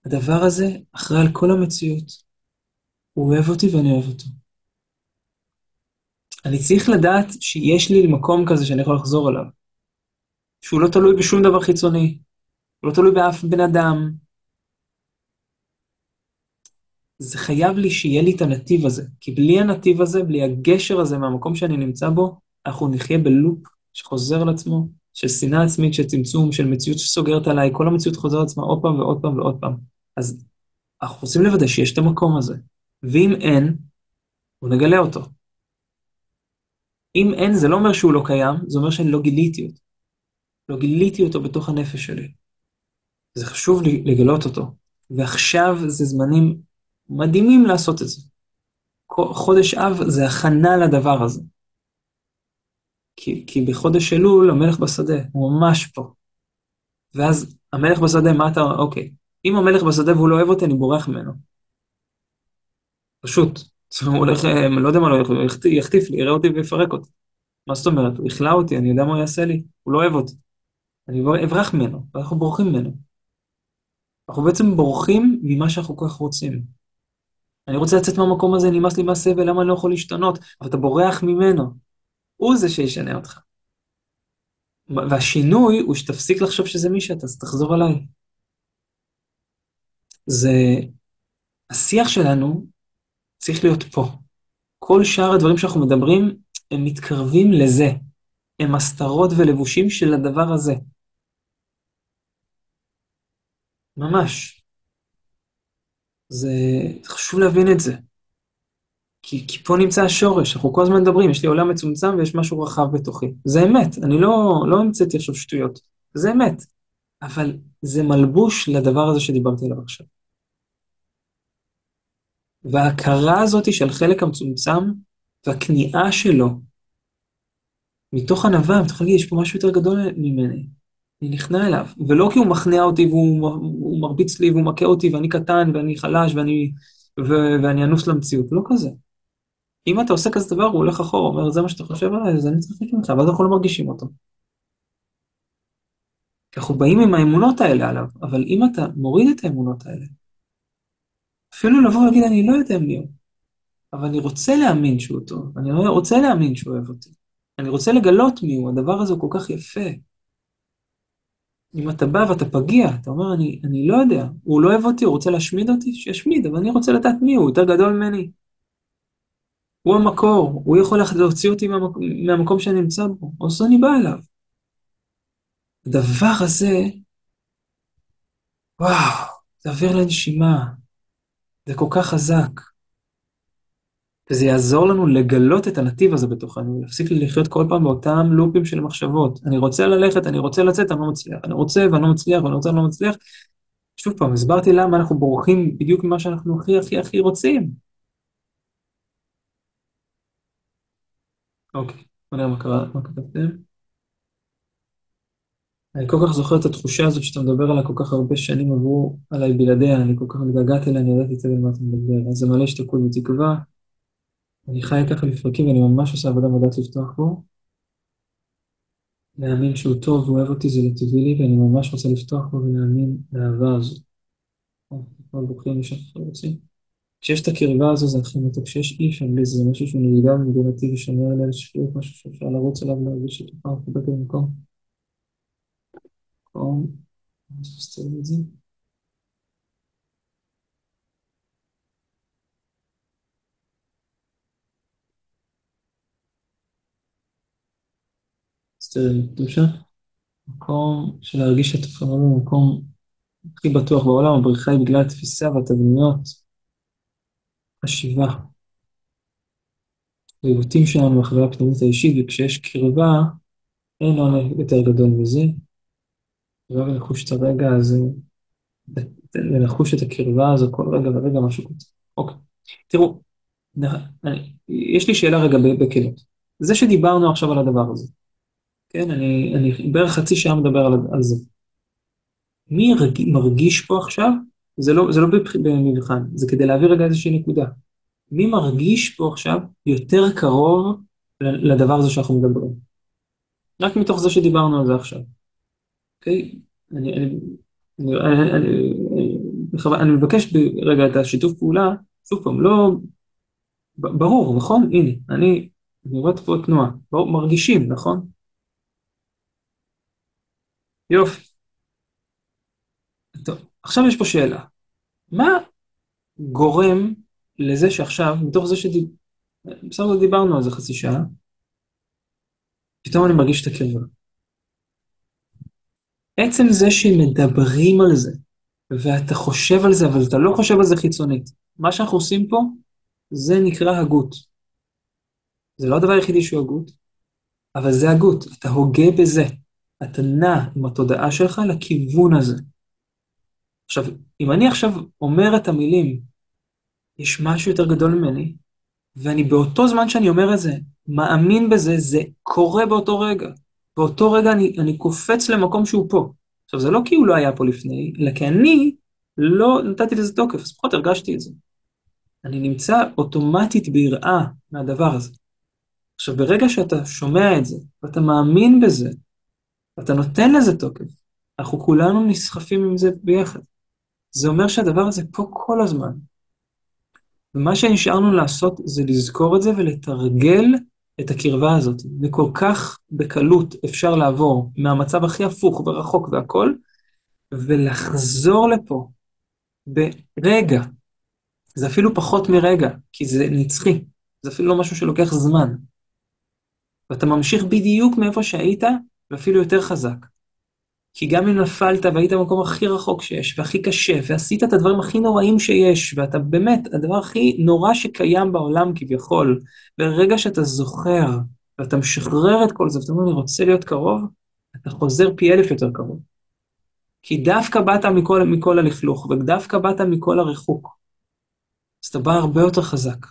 הדבר הזה אחראי על כל המציאות. הוא אוהב אותי ואני אוהב אותו. אני צריך לדעת שיש לי מקום כזה שאני יכול לחזור אליו, שהוא לא תלוי בשום דבר חיצוני, הוא לא תלוי באף בן אדם. זה חייב לי שיהיה לי את הנתיב הזה, כי בלי הנתיב הזה, בלי הגשר הזה מהמקום שאני נמצא בו, אנחנו נחיה בלופ שחוזר על עצמו, של שנאה עצמית, של צמצום, של מציאות שסוגרת עליי, כל המציאות חוזרת על עצמה עוד פעם ועוד פעם ועוד פעם. אז אנחנו רוצים לוודא שיש את המקום הזה, ואם אין, הוא נגלה אותו. אם אין, זה לא אומר שהוא לא קיים, זה אומר שאני לא גיליתי אותו. לא גיליתי אותו בתוך הנפש שלי. זה חשוב לי לגלות אותו, ועכשיו זה זמנים מדהימים לעשות את זה. חודש אב זה הכנה לדבר הזה. כי בחודש אלול המלך בשדה, הוא ממש פה. ואז המלך בשדה, מה אתה, אוקיי, אם המלך בשדה והוא לא אוהב אותי, אני בורח ממנו. פשוט. הוא הולך, לא יודע מה לא הולך, הוא יחטיף לי, יראה אותי ויפרק אותי. מה זאת אומרת? הוא יכלה אותי, אני יודע מה הוא יעשה לי, הוא לא אוהב אותי. אני אברח ממנו, ואנחנו בורחים ממנו. אנחנו בעצם בורחים ממה שאנחנו כל כך רוצים. אני רוצה לצאת מהמקום הזה, נמאס לי מהסבל, למה אני לא יכול להשתנות? אבל אתה בורח ממנו. הוא זה שישנה אותך. והשינוי הוא שתפסיק לחשוב שזה מי שאתה, אז תחזור אליי. זה, השיח שלנו צריך להיות פה. כל שאר הדברים שאנחנו מדברים, הם מתקרבים לזה. הם הסתרות ולבושים של הדבר הזה. ממש. זה חשוב להבין את זה. כי פה נמצא השורש, אנחנו כל הזמן מדברים, יש לי עולם מצומצם ויש משהו רחב בתוכי. זה אמת, אני לא המצאתי עכשיו שטויות. זה אמת. אבל זה מלבוש לדבר הזה שדיברתי עליו עכשיו. וההכרה הזאת של חלק המצומצם, והכניעה שלו, מתוך ענווה, אתה יכול להגיד, יש פה משהו יותר גדול ממני. אני נכנע אליו, ולא כי הוא מכניע אותי והוא מרביץ לי והוא מכה אותי ואני קטן ואני חלש ואני אנוס למציאות, לא כזה. אם אתה עושה כזה דבר, הוא הולך אחורה, אומר, זה מה שאתה חושב עליי, אז אני צריך להגיד לך, ואז אנחנו לא מרגישים אותו. כי אנחנו באים עם האמונות האלה עליו, אבל אם אתה מוריד את האמונות האלה, אפילו לבוא ולהגיד, אני לא יודע מי הוא, אבל אני רוצה להאמין שהוא טוב, אני רוצה להאמין שהוא אוהב אותי, אני רוצה לגלות מי הוא, הדבר הזה הוא כל כך יפה. אם אתה בא ואתה פגיע, אתה אומר, אני לא יודע, הוא לא אוהב אותי, הוא רוצה להשמיד אותי, שישמיד, אבל אני רוצה לדעת מי הוא, יותר גדול ממני. הוא המקור, הוא יכול להוציא אותי מהמקום שאני נמצא בו, או אז אני בא אליו. הדבר הזה, וואו, זה אוויר לנשימה, זה כל כך חזק, וזה יעזור לנו לגלות את הנתיב הזה בתוכנו, להפסיק לי לחיות כל פעם באותם לופים של מחשבות. אני רוצה ללכת, אני רוצה לצאת, אני לא מצליח. אני רוצה ואני לא מצליח, ואני רוצה ואני לא מצליח. שוב פעם, הסברתי למה אנחנו בורחים בדיוק ממה שאנחנו הכי הכי הכי רוצים. אוקיי, בוא נראה מה קרה, מה כתבתם. אני כל כך זוכר את התחושה הזאת שאתה מדבר עליה, כל כך הרבה שנים עברו עליי בלעדיה, אני כל כך מתגעגעת אליה, אני ידעתי היטב על מה אתה מדבר. אז זה מלא השתקעות ותקווה. אני חי ככה לפרקים ואני ממש עושה עבודה לדעת לפתוח בו. להאמין שהוא טוב ואוהב אותי זה לא טבעי לי, ואני ממש רוצה לפתוח בו ולהאמין לאהבה הזו. אנחנו בוחרים לשם אנחנו רוצים. כשיש את הקרבה הזו זה הכי מתוק, כשיש אי שם בלי זה, זה משהו שהוא נהיגה מדינתי ושומר עליה לשפיות, משהו שאפשר לרוץ עליו להרגיש שתוכל לחבק במקום. מקום, אני מסתכל את זה. מסתכל את קדושה. מקום של להרגיש שתוכל במקום הכי בטוח בעולם, הבריחה היא בגלל התפיסה והתבניות, השיבה, העיוותים שלנו בחוויה הפנימית האישית, וכשיש קרבה, אין עונג יותר גדול מזה. קרבה ולחוש את הרגע הזה, לנחוש את הקרבה הזו כל רגע ורגע משהו כזה. אוקיי, תראו, יש לי שאלה רגע בכנות. זה שדיברנו עכשיו על הדבר הזה, כן, אני בערך חצי שעה מדבר על זה. מי מרגיש פה עכשיו? זה לא במבחן, זה כדי להעביר רגע איזושהי נקודה. מי מרגיש פה עכשיו יותר קרוב לדבר הזה שאנחנו מדברים? רק מתוך זה שדיברנו על זה עכשיו, אוקיי? אני מבקש רגע את השיתוף פעולה, שוב פעם, לא, ברור, נכון? הנה, אני רואה פה תנועה, ברור, מרגישים, נכון? יופי. טוב, עכשיו יש פה שאלה. מה גורם לזה שעכשיו, מתוך זה בסדר דיברנו על זה חצי שעה, פתאום אני מרגיש את הקרבה. עצם זה שמדברים על זה, ואתה חושב על זה, אבל אתה לא חושב על זה חיצונית. מה שאנחנו עושים פה, זה נקרא הגות. זה לא הדבר היחידי שהוא הגות, אבל זה הגות. אתה הוגה בזה. אתה נע עם התודעה שלך לכיוון הזה. עכשיו, אם אני עכשיו אומר את המילים, יש משהו יותר גדול ממני, ואני באותו זמן שאני אומר את זה, מאמין בזה, זה קורה באותו רגע. באותו רגע אני קופץ למקום שהוא פה. עכשיו, זה לא כי הוא לא היה פה לפני, אלא כי אני לא נתתי לזה תוקף, אז פחות הרגשתי את זה. אני נמצא אוטומטית ביראה מהדבר הזה. עכשיו, ברגע שאתה שומע את זה, ואתה מאמין בזה, ואתה נותן לזה תוקף, אנחנו כולנו נסחפים עם זה ביחד. זה אומר שהדבר הזה פה כל הזמן. ומה שנשארנו לעשות זה לזכור את זה ולתרגל את הקרבה הזאת, וכל כך בקלות אפשר לעבור מהמצב הכי הפוך ורחוק והכל, ולחזור לפה ברגע, זה אפילו פחות מרגע, כי זה נצחי, זה אפילו לא משהו שלוקח זמן, ואתה ממשיך בדיוק מאיפה שהיית, ואפילו יותר חזק. כי גם אם נפלת והיית במקום הכי רחוק שיש, והכי קשה, ועשית את הדברים הכי נוראים שיש, ואתה באמת, הדבר הכי נורא שקיים בעולם כביכול, ברגע שאתה זוכר, ואתה משחרר את כל זה, ואתה אומר, אני רוצה להיות קרוב, אתה חוזר פי אלף יותר קרוב. כי דווקא באת מכל הלכלוך, ודווקא באת מכל הריחוק. אז אתה בא הרבה יותר חזק.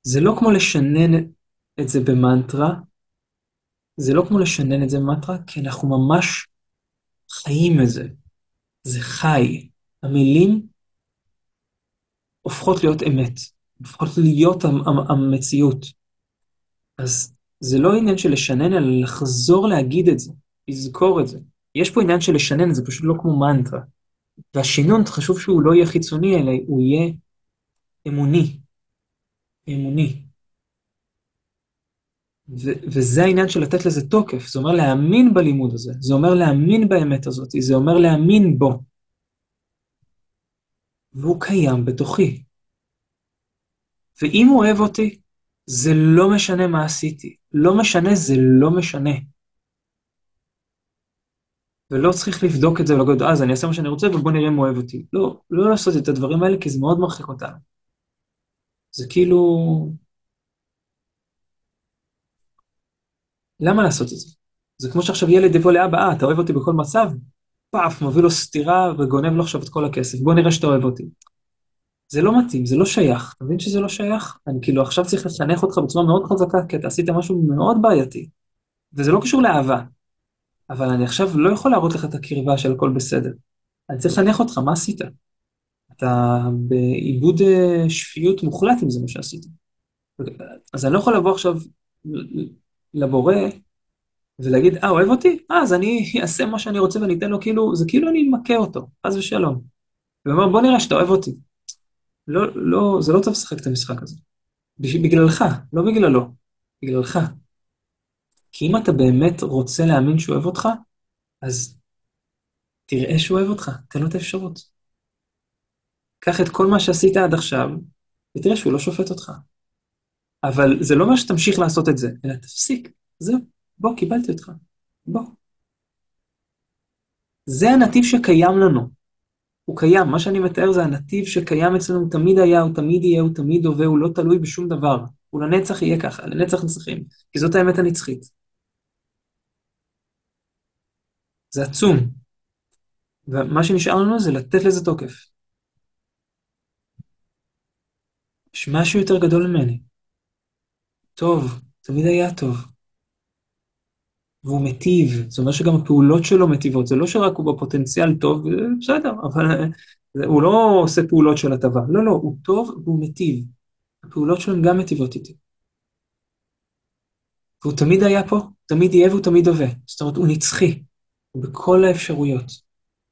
זה לא כמו לשנן את זה במנטרה, זה לא כמו לשנן את זה במנטרה, כי אנחנו ממש חיים את זה. זה חי. המילים הופכות להיות אמת, הופכות להיות המציאות. אז זה לא עניין של לשנן, אלא לחזור להגיד את זה, לזכור את זה. יש פה עניין של לשנן, זה פשוט לא כמו מנטרה. והשינון, חשוב שהוא לא יהיה חיצוני, אלא הוא יהיה אמוני. אמוני. וזה העניין של לתת לזה תוקף. זה אומר להאמין בלימוד הזה, זה אומר להאמין באמת הזאת, זה אומר להאמין בו. והוא קיים בתוכי. ואם הוא אוהב אותי, זה לא משנה מה עשיתי. לא משנה, זה לא משנה. ולא צריך לבדוק את זה ולהגיד, אז אני אעשה מה שאני רוצה ובוא נראה אם הוא אוהב אותי. לא, לא לעשות את הדברים האלה, כי זה מאוד מרחיק אותנו. זה כאילו, למה לעשות את זה? זה כמו שעכשיו ילד יבוא לאבא, אתה אוהב אותי בכל מצב? פאף, מביא לו סתירה וגונב לו עכשיו את כל הכסף. בוא נראה שאתה אוהב אותי. זה לא מתאים, זה לא שייך. אתה מבין שזה לא שייך? אני כאילו עכשיו צריך לחנך אותך בצורה מאוד חזקה, כי אתה עשית משהו מאוד בעייתי. וזה לא קשור לאהבה. אבל אני עכשיו לא יכול להראות לך את הקרבה של הכל בסדר. אני צריך לחנך אותך, מה עשית? אתה באיבוד שפיות מוחלט אם זה מה שעשית. אז אני לא יכול לבוא עכשיו לבורא ולהגיד, אוהב אותי? אז אני אעשה מה שאני רוצה ואני אתן לו כאילו, זה כאילו אני מכה אותו, חס ושלום. ואומר, בוא נראה שאתה אוהב אותי. לא, לא, זה לא טוב לשחק את המשחק הזה. בגללך, לא בגללו, בגללך. כי אם אתה באמת רוצה להאמין שהוא אוהב אותך, אז תראה שהוא אוהב אותך, תן לו את האפשרות. קח את כל מה שעשית עד עכשיו, ותראה שהוא לא שופט אותך. אבל זה לא אומר שתמשיך לעשות את זה, אלא תפסיק. זהו, בוא, קיבלתי אותך. בוא. זה הנתיב שקיים לנו. הוא קיים, מה שאני מתאר זה הנתיב שקיים אצלנו, הוא תמיד היה, הוא תמיד יהיה, הוא תמיד הווה, הוא לא תלוי בשום דבר. הוא לנצח יהיה ככה, לנצח נצחים. כי זאת האמת הנצחית. זה עצום. ומה שנשאר לנו זה לתת לזה תוקף. יש משהו יותר גדול ממני. טוב, תמיד היה טוב. והוא מטיב, זאת אומרת שגם הפעולות שלו מטיבות, זה לא שרק הוא בפוטנציאל טוב, בסדר, אבל הוא לא עושה פעולות של הטבה, לא, לא, הוא טוב והוא מטיב, הפעולות שלו הן גם מטיבות איתי. והוא תמיד היה פה, תמיד יהיה והוא תמיד הווה, זאת אומרת הוא נצחי, הוא בכל האפשרויות,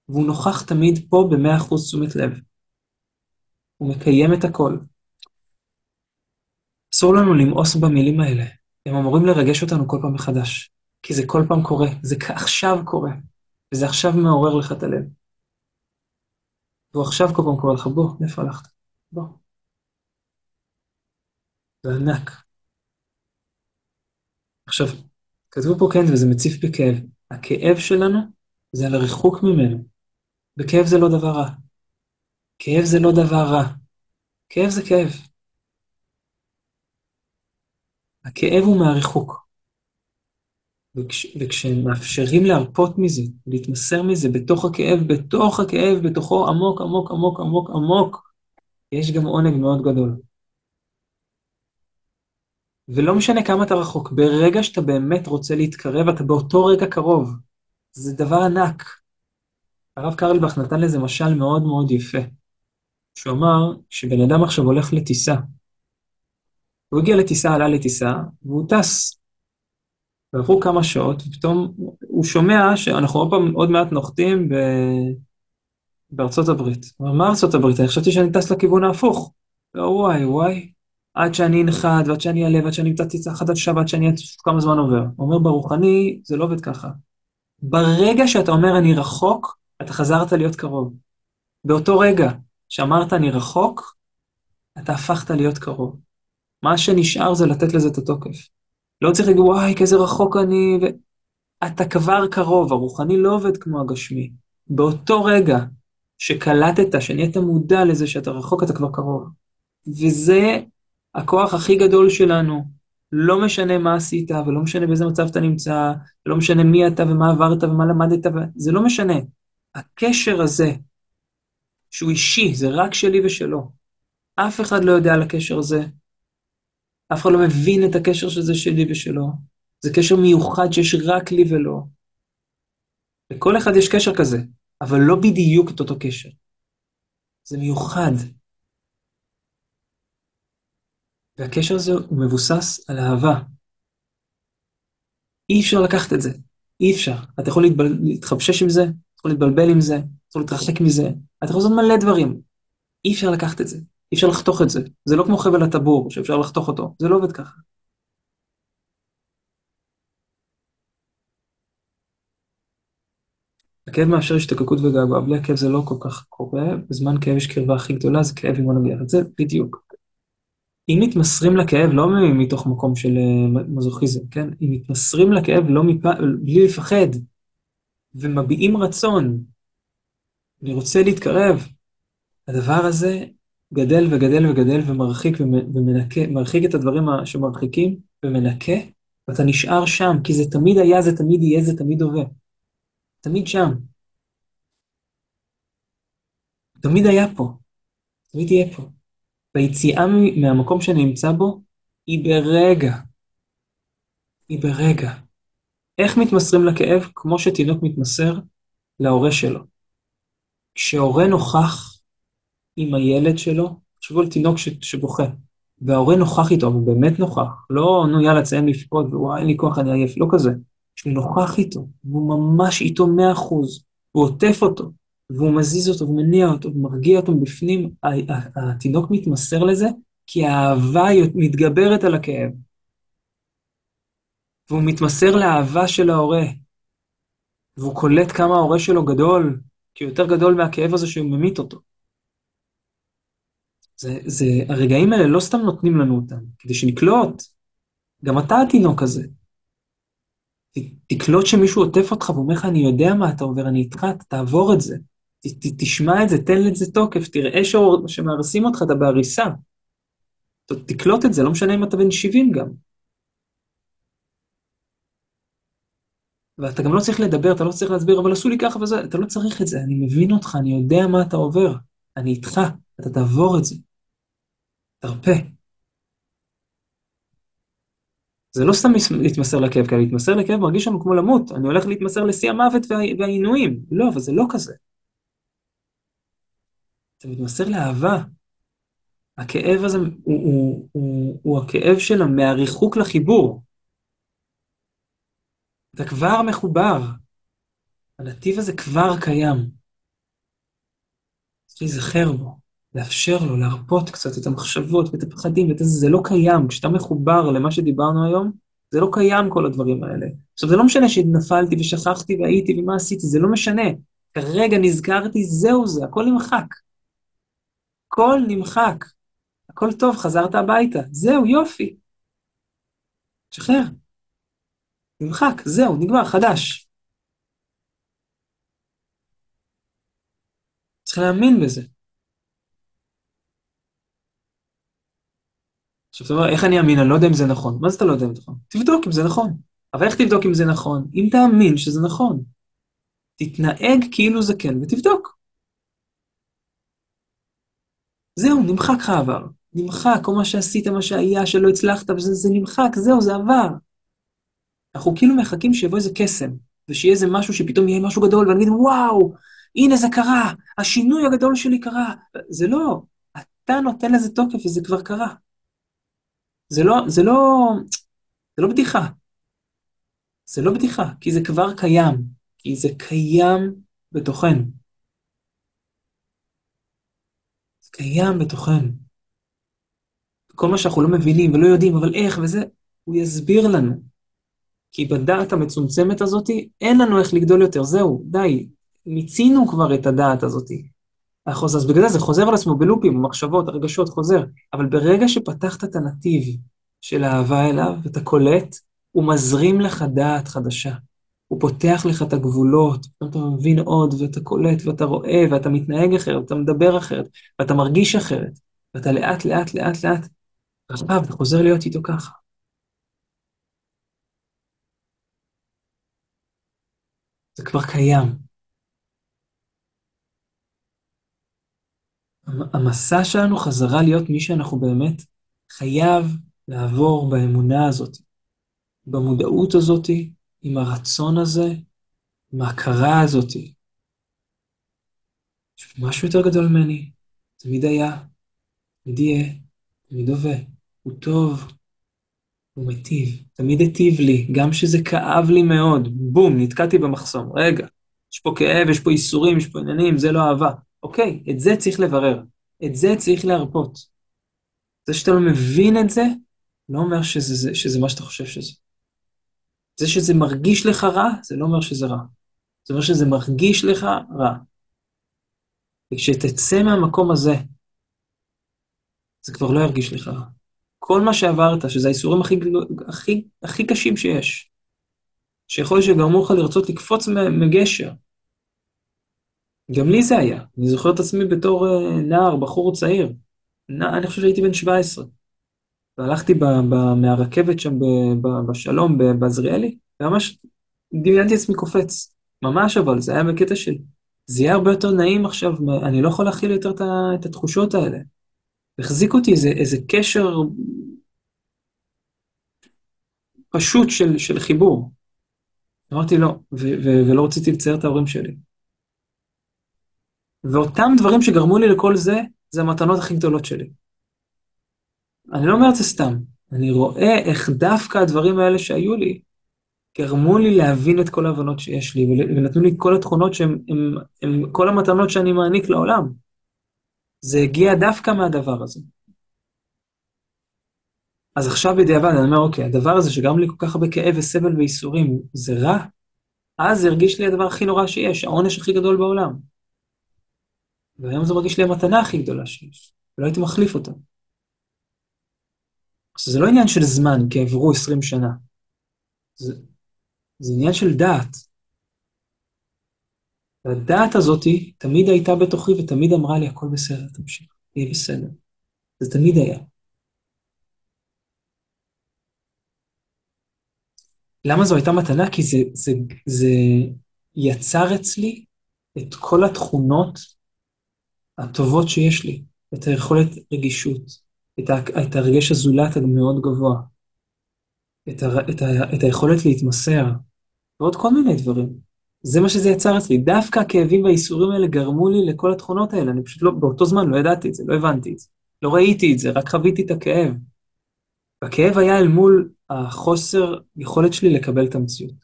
והוא נוכח תמיד פה ב100% תשומת לב, הוא מקיים את הכל. אסור לנו למאוס במילים האלה, הם אמורים לרגש אותנו כל פעם מחדש. כי זה כל פעם קורה, זה עכשיו קורה, וזה עכשיו מעורר לך את הלב. והוא עכשיו כל פעם קורא לך, בוא, איפה הלכת? בוא. זה ענק. עכשיו, כתבו פה כן, וזה מציף בכאב. הכאב שלנו זה על הריחוק ממנו. בכאב זה לא דבר רע. כאב זה לא דבר רע. כאב זה כאב. הכאב הוא מהריחוק. וכשמאפשרים להרפות מזה, להתמסר מזה, בתוך הכאב, בתוכו עמוק, עמוק, עמוק, עמוק, עמוק, יש גם עונג מאוד גדול. ולא משנה כמה אתה רחוק, ברגע שאתה באמת רוצה להתקרב, אתה באותו רגע קרוב. זה דבר ענק. הרב קרליבך נתן לזה משל מאוד מאוד יפה. שהוא אמר שבן אדם עכשיו הולך לטיסה. הוא הגיע לטיסה, עלה לטיסה, והוא טס. ועברו כמה שעות, ופתאום הוא שומע שאנחנו עוד מעט נוחתים בארצות הברית. הוא אמר, מה ארצות הברית? אני חשבתי שאני טס לכיוון ההפוך. וואי, וואי. עד שאני אנחת, ועד שאני אעלה, ועד שאני קצת תצא חדשה, ועד שאני אעצוף כמה זמן עובר. הוא אומר, ברוחני זה לא עובד ככה. ברגע שאתה אומר אני רחוק, אתה חזרת להיות קרוב. באותו רגע שאמרת אני רחוק, אתה הפכת להיות קרוב. מה שנשאר זה לתת לזה את התוקף. לא צריך להגיד, וואי, כזה רחוק אני... אתה כבר קרוב, הרוחני לא עובד כמו הגשמי. באותו רגע שקלטת, שנהיית מודע לזה שאתה רחוק, אתה כבר קרוב. וזה הכוח הכי גדול שלנו. לא משנה מה עשית, ולא משנה באיזה מצב אתה נמצא, ולא משנה מי אתה ומה עברת ומה למדת, זה לא משנה. הקשר הזה, שהוא אישי, זה רק שלי ושלו. אף אחד לא יודע על הקשר הזה, אף אחד לא מבין את הקשר שזה שלי ושלו. זה קשר מיוחד שיש רק לי ולו. לכל אחד יש קשר כזה, אבל לא בדיוק את אותו קשר. זה מיוחד. והקשר הזה הוא מבוסס על אהבה. אי אפשר לקחת את זה. אי אפשר. אתה יכול להתחבשש עם זה, אתה יכול להתבלבל עם זה, אתה יכול להתרחק מזה, אתה יכול לעשות מלא דברים. אי אפשר לקחת את זה. אי אפשר לחתוך את זה. זה לא כמו חבל הטבור שאפשר לחתוך אותו. זה לא עובד ככה. הכאב מאפשר השתוקקות וגעגוע. בלי הכאב זה לא כל כך קורה. בזמן כאב יש קרבה הכי גדולה, זה כאב עם נגיע. זה בדיוק. אם מתמסרים לכאב, לא מתוך מקום של מזוכיזם, כן? אם מתמסרים לכאב בלי לפחד, ומביעים רצון, אני רוצה להתקרב, הדבר הזה גדל וגדל וגדל ומרחיק ומנקה, מרחיק את הדברים שמרחיקים ומנקה, ואתה נשאר שם, כי זה תמיד היה, זה תמיד יהיה, זה תמיד הווה. תמיד שם. תמיד היה פה. תמיד יהיה פה. והיציאה מהמקום שאני נמצא בו, היא ברגע. היא ברגע. איך מתמסרים לכאב? כמו שתינוק מתמסר להורה שלו. כשהורה נוכח עם הילד שלו, תחשבו על תינוק שבוכה, וההורה נוכח איתו, הוא באמת נוכח, לא, נו יאללה, תסיים לפקוד, וואי, אין לי כוח, אני עייף, לא כזה. שהוא נוכח איתו, והוא ממש איתו 100%, הוא עוטף אותו, והוא מזיז אותו, ומניע אותו, ומרגיע אותו מבפנים, התינוק מתמסר לזה, כי האהבה מתגברת על הכאב, והוא מתמסר לאהבה של ההורה, והוא קולט כמה ההורה שלו גדול, כי הוא יותר גדול מהכאב הזה שהוא ממית אותו. הרגעים האלה לא סתם נותנים לנו אותם, כדי שנקלוט, גם אתה התינוק הזה. תקלוט שמישהו עוטף אותך ואומר לך, אני יודע מה אתה עובר, אני איתך, תעבור את זה. תשמע את זה, תן לזה תוקף, תראה שמהרסים אותך, אתה בהריסה. תקלוט את זה, לא משנה אם אתה בן 70 גם. ואתה גם לא צריך לדבר, אתה לא צריך להסביר, אבל עשו לי ככה וזה, אתה לא צריך את זה, אני מבין אותך, אני יודע מה אתה עובר, אני איתך, אתה תעבור את זה, תרפה. זה לא סתם להתמסר לכאב, כי להתמסר לכאב מרגיש לנו כמו למות, אני הולך להתמסר לשיא המוות והעינויים. לא, אבל זה לא כזה. אתה מתמסר לאהבה. הכאב הזה הוא הכאב שלה מהריחוק לחיבור. אתה כבר מחובר. הנתיב הזה כבר קיים. צריך להיזכר בו, לאפשר לו, להרפות קצת את המחשבות ואת הפחדים, זה לא קיים. כשאתה מחובר למה שדיברנו היום, זה לא קיים כל הדברים האלה. עכשיו, זה לא משנה שנפלתי ושכחתי והייתי ומה עשיתי, זה לא משנה. כרגע נזכרתי, זהו זה, הכל נמחק. הכל נמחק. הכל טוב, חזרת הביתה. זהו, יופי. שחרר. נמחק, זהו, נגמר, חדש. צריך להאמין בזה. עכשיו, אתה אומר, איך אני אאמין? אני לא יודע אם זה נכון. מה זה אתה לא יודע אם זה נכון? תבדוק אם זה נכון. אבל איך תבדוק אם זה נכון? אם תאמין שזה נכון. תתנהג כאילו זה כן, ותבדוק. זהו, נמחק לך העבר. נמחק, כל מה שעשית, מה שהיה, שלא הצלחת, וזה נמחק, זהו, זה עבר. אנחנו כאילו מחכים שיבוא איזה קסם, ושיהיה איזה משהו שפתאום יהיה משהו גדול, ואני אגיד, וואו, הנה זה קרה, השינוי הגדול שלי קרה. זה לא, אתה נותן לזה תוקף וזה כבר קרה. זה לא בדיחה. זה לא בדיחה, כי זה כבר קיים. כי זה קיים בתוכנו. זה קיים בתוכנו. כל מה שאנחנו לא מבינים ולא יודעים, אבל איך וזה, הוא יסביר לנו. כי בדעת המצומצמת הזאת, אין לנו איך לגדול יותר, זהו, די, מיצינו כבר את הדעת הזאת. אז בגלל זה חוזר על עצמו בלופים, המחשבות, הרגשות, חוזר. אבל ברגע שפתחת את הנתיב של האהבה אליו, ואתה קולט, הוא מזרים לך דעת חדשה. הוא פותח לך את הגבולות, אתה מבין עוד, ואתה קולט, ואתה רואה, ואתה מתנהג אחרת, ואתה מדבר אחרת, ואתה מרגיש אחרת, ואתה לאט, לאט, לאט, לאט, עכשיו אתה חוזר להיות איתו ככה. זה כבר קיים. המסע שלנו חזרה להיות מי שאנחנו באמת חייב לעבור באמונה הזאת, במודעות הזאת, עם הרצון הזה, עם ההכרה הזאת. יש משהו יותר גדול ממני, תמיד היה, תמיד יהיה, תמיד הווה. הוא טוב, הוא מיטיב, תמיד היטיב לי, גם שזה כאב לי מאוד, בום, נתקעתי במחסום. רגע, יש פה כאב, יש פה איסורים, יש פה עניינים, זה לא אהבה. אוקיי, את זה צריך לברר, את זה צריך להרפות. זה שאתה לא מבין את זה, לא אומר שזה מה שאתה חושב שזה. זה שזה מרגיש לך רע, זה לא אומר שזה רע. זה אומר שזה מרגיש לך רע. וכשתצא מהמקום הזה, זה כבר לא ירגיש לך רע. כל מה שעברת, שזה האיסורים הכי קשים שיש, שיכול להיות שגרמו לך לרצות לקפוץ מגשר. גם לי זה היה. אני זוכר את עצמי בתור נער, בחור צעיר. אני חושב שהייתי בן 17. והלכתי מהרכבת שם בשלום, בעזריאלי, וממש דמיינתי עצמי קופץ. ממש אבל, זה היה בקטע של, זה יהיה הרבה יותר נעים עכשיו, אני לא יכול להכיל יותר את התחושות האלה. החזיק אותי איזה קשר פשוט של חיבור. אמרתי לא, ולא רציתי לצייר את ההורים שלי. ואותם דברים שגרמו לי לכל זה, זה המתנות הכי גדולות שלי. אני לא אומר את זה סתם. אני רואה איך דווקא הדברים האלה שהיו לי, גרמו לי להבין את כל ההבנות שיש לי, ונתנו לי את כל התכונות הם כל המתנות שאני מעניק לעולם. זה הגיע דווקא מהדבר הזה. אז עכשיו בדיעבד אני אומר, אוקיי, הדבר הזה שגרם לי כל כך הרבה כאב וסבל וייסורים, זה רע? אז זה הרגיש לי הדבר הכי נורא שיש, העונש הכי גדול בעולם. והיום זה מרגיש לי המתנה הכי גדולה שיש, ולא הייתי מחליף אותה. אז זה לא עניין של זמן, כי עברו 20 שנה. זה עניין של דעת. והדעת הזאת תמיד הייתה בתוכי, ותמיד אמרה לי, הכל בסדר, תמשיך, יהיה בסדר. זה תמיד היה. למה זו הייתה מתנה? כי זה יצר אצלי את כל התכונות הטובות שיש לי, את היכולת רגישות, את הרגש הזולת המאוד גבוה, את היכולת להתמסר, ועוד כל מיני דברים. זה מה שזה יצר אצלי. דווקא הכאבים והאיסורים האלה גרמו לי לכל התכונות האלה. אני פשוט לא, באותו זמן לא ידעתי את זה, לא הבנתי את זה. לא ראיתי את זה, רק חוויתי את הכאב. והכאב היה אל מול החוסר יכולת שלי לקבל את המציאות.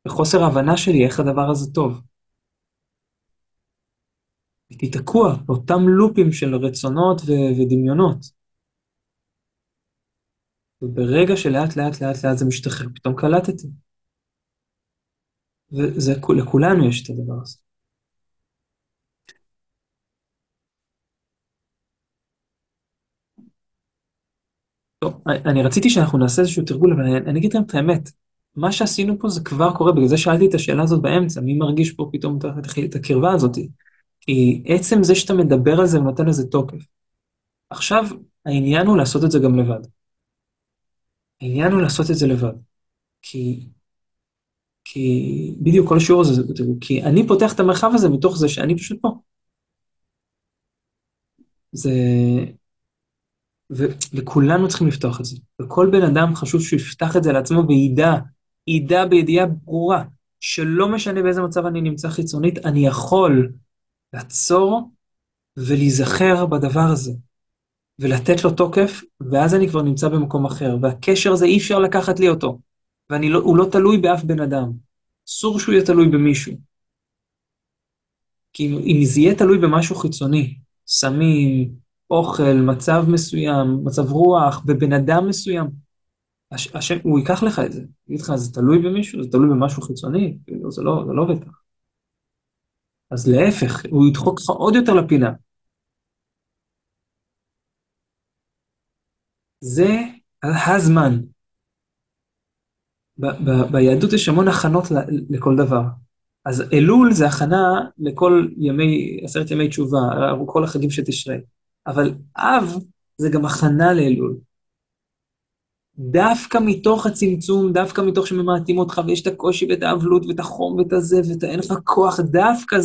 וחוסר ההבנה שלי איך הדבר הזה טוב. הייתי תקוע באותם לופים של רצונות ודמיונות. וברגע שלאט לאט לאט לאט זה משתחרר, פתאום קלטתי. ולכולנו יש את הדבר הזה. טוב, אני רציתי שאנחנו נעשה איזשהו תרגול, אבל אני אגיד לכם את האמת. מה שעשינו פה זה כבר קורה, בגלל זה שאלתי את השאלה הזאת באמצע, מי מרגיש פה פתאום את הקרבה הזאת? כי עצם זה שאתה מדבר על זה ונותן לזה תוקף. עכשיו, העניין הוא לעשות את זה גם לבד. העניין הוא לעשות את זה לבד. כי, כי בדיוק כל השיעור הזה, תראו, כי אני פותח את המרחב הזה מתוך זה שאני פשוט פה. זה, וכולנו צריכים לפתוח את זה. וכל בן אדם חשוב שהוא יפתח את זה לעצמו ידע בידיעה ברורה, שלא משנה באיזה מצב אני נמצא חיצונית, אני יכול לעצור ולהיזכר בדבר הזה, ולתת לו תוקף, ואז אני כבר נמצא במקום אחר, והקשר הזה אי אפשר לקחת לי אותו, והוא לא תלוי באף בן אדם. אסור שהוא יהיה תלוי במישהו. כי אם זה יהיה תלוי במשהו חיצוני, סמים, אוכל, מצב מסוים, מצב רוח, בבן אדם מסוים, השם, הוא ייקח לך את זה. יגיד לך, זה תלוי במישהו, זה תלוי במשהו חיצוני, כאילו, זה לא עובד ככה. אז להפך, הוא ידחוק לך עוד יותר לפינה. זה הזמן. ביהדות יש המון הכנות לכל דבר. אז אלול זה הכנה לכל ימי, 10 ימי תשובה, כל החגים של תשרי. אבל אב זה גם הכנה לאלול. דווקא מתוך הצמצום, דווקא מתוך שממעטים אותך, ויש את הקושי ואת האבלות ואת החום ואת הזה, ואין לך כוח, דווקא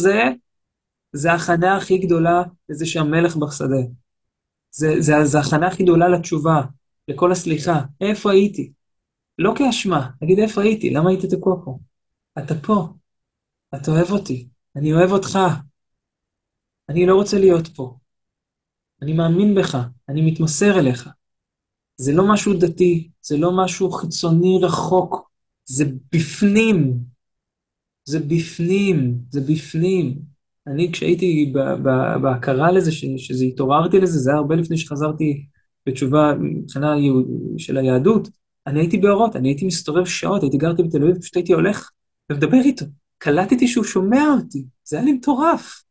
זה ההכנה הכי גדולה לזה שהמלך בשדה. זה ההכנה הכי גדולה לתשובה, לכל הסליחה. איפה הייתי? לא כאשמה, תגיד איפה הייתי, למה הייתי תקוע פה? אתה פה, אתה אוהב אותי, אני אוהב אותך, אני לא רוצה להיות פה, אני מאמין בך, אני מתמסר אליך. זה לא משהו דתי, זה לא משהו חיצוני רחוק, זה בפנים, זה בפנים, זה בפנים. אני כשהייתי בהכרה לזה, שזה התעוררתי לזה, זה היה הרבה לפני שחזרתי בתשובה מבחינה של היהדות, אני הייתי באורות, אני הייתי מסתובב שעות, הייתי גרתי בתל אביב, פשוט הייתי הולך ומדבר איתו. קלטתי שהוא שומע אותי, זה היה לי מטורף.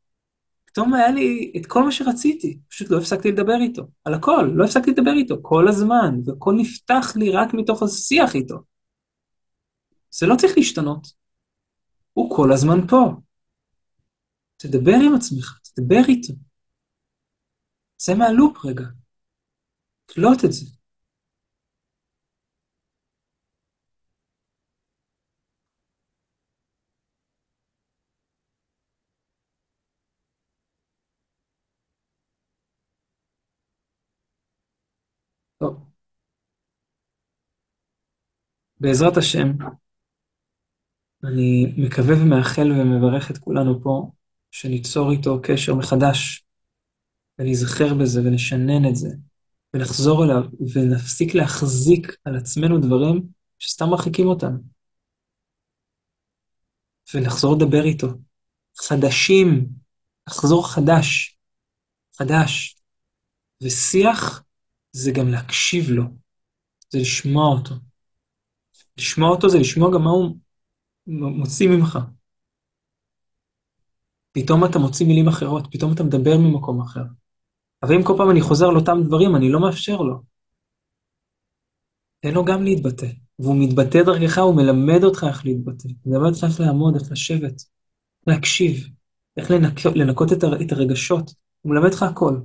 פתאום היה לי את כל מה שרציתי, פשוט לא הפסקתי לדבר איתו, על הכל, לא הפסקתי לדבר איתו, כל הזמן, והכל נפתח לי רק מתוך השיח איתו. זה לא צריך להשתנות, הוא כל הזמן פה. תדבר עם עצמך, תדבר איתו. צא מהלופ רגע, קלוט את זה. טוב, בעזרת השם, אני מקווה ומאחל ומברך את כולנו פה, שניצור איתו קשר מחדש, ונזכר בזה ונשנן את זה, ונחזור אליו, ונפסיק להחזיק על עצמנו דברים שסתם מרחיקים אותנו, ונחזור לדבר איתו. חדשים, לחזור חדש, חדש. ושיח זה גם להקשיב לו, זה לשמוע אותו. לשמוע אותו זה לשמוע גם מה הוא מוציא ממך. פתאום אתה מוציא מילים אחרות, פתאום אתה מדבר ממקום אחר. אבל אם כל פעם אני חוזר על אותם דברים, אני לא מאפשר לו. תן לו גם להתבטא. והוא מתבטא דרכך, הוא מלמד אותך איך להתבטא. הוא מלמד אותך איך לעמוד, איך לשבת, להקשיב, איך לנקות את הרגשות. הוא מלמד לך הכל.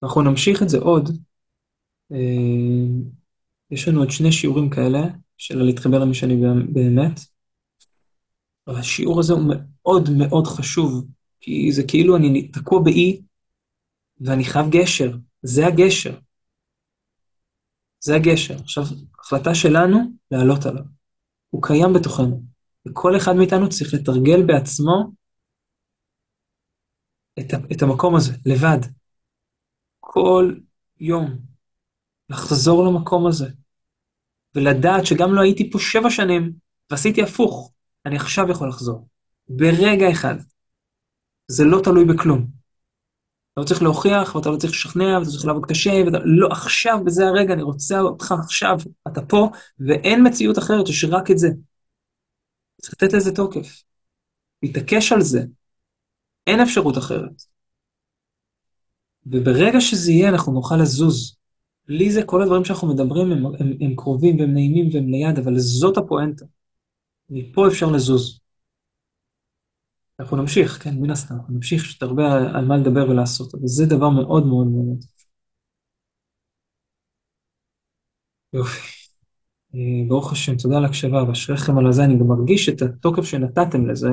אנחנו נמשיך את זה עוד. אה, יש לנו עוד 2 שיעורים כאלה, של להתחבר למי שאני באמת. אבל השיעור הזה הוא מאוד מאוד חשוב, כי זה כאילו אני תקוע באי, ואני חייב גשר. זה הגשר. זה הגשר. עכשיו, החלטה שלנו לעלות עליו. הוא קיים בתוכנו. וכל אחד מאיתנו צריך לתרגל בעצמו את המקום הזה, לבד. כל יום. לחזור למקום הזה. ולדעת שגם לא הייתי פה 7 שנים, ועשיתי הפוך. אני עכשיו יכול לחזור. ברגע אחד. זה לא תלוי בכלום. אתה לא צריך להוכיח, ואתה לא צריך לשכנע, ואתה צריך לעבוד קשה, לא עכשיו, בזה הרגע, אני רוצה אותך עכשיו, אתה פה, ואין מציאות אחרת, יש רק את זה. צריך לתת לזה תוקף. להתעקש על זה. אין אפשרות אחרת. וברגע שזה יהיה, אנחנו נוכל לזוז. בלי זה, כל הדברים שאנחנו מדברים הם קרובים, והם נעימים, והם ליד, אבל זאת הפואנטה. מפה אפשר לזוז. אנחנו נמשיך, כן, מן הסתם, אנחנו נמשיך שתרבה על מה לדבר ולעשות, אבל זה דבר מאוד מאוד מאוד. יופי. ברוך השם, תודה על הקשבה, ואשריכם על הזה, אני גם מרגיש את התוקף שנתתם לזה,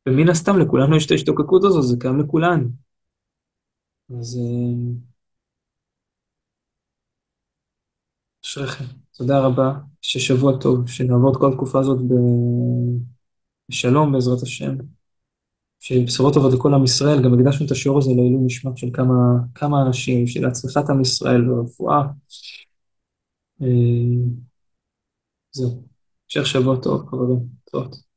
ומן הסתם לכולנו יש את ההשתוקקות הזו, זה קיים לכולנו. אז אשריכם, תודה רבה, ששבוע טוב, שנעבור את כל התקופה הזאת בשלום בעזרת השם, שבשורות טובות לכל עם ישראל, גם הקדשנו את השיעור הזה לעילוי נשמת של כמה אנשים, של הצלחת עם ישראל והרפואה. זהו, המשך שבוע טוב, חברים, טוב.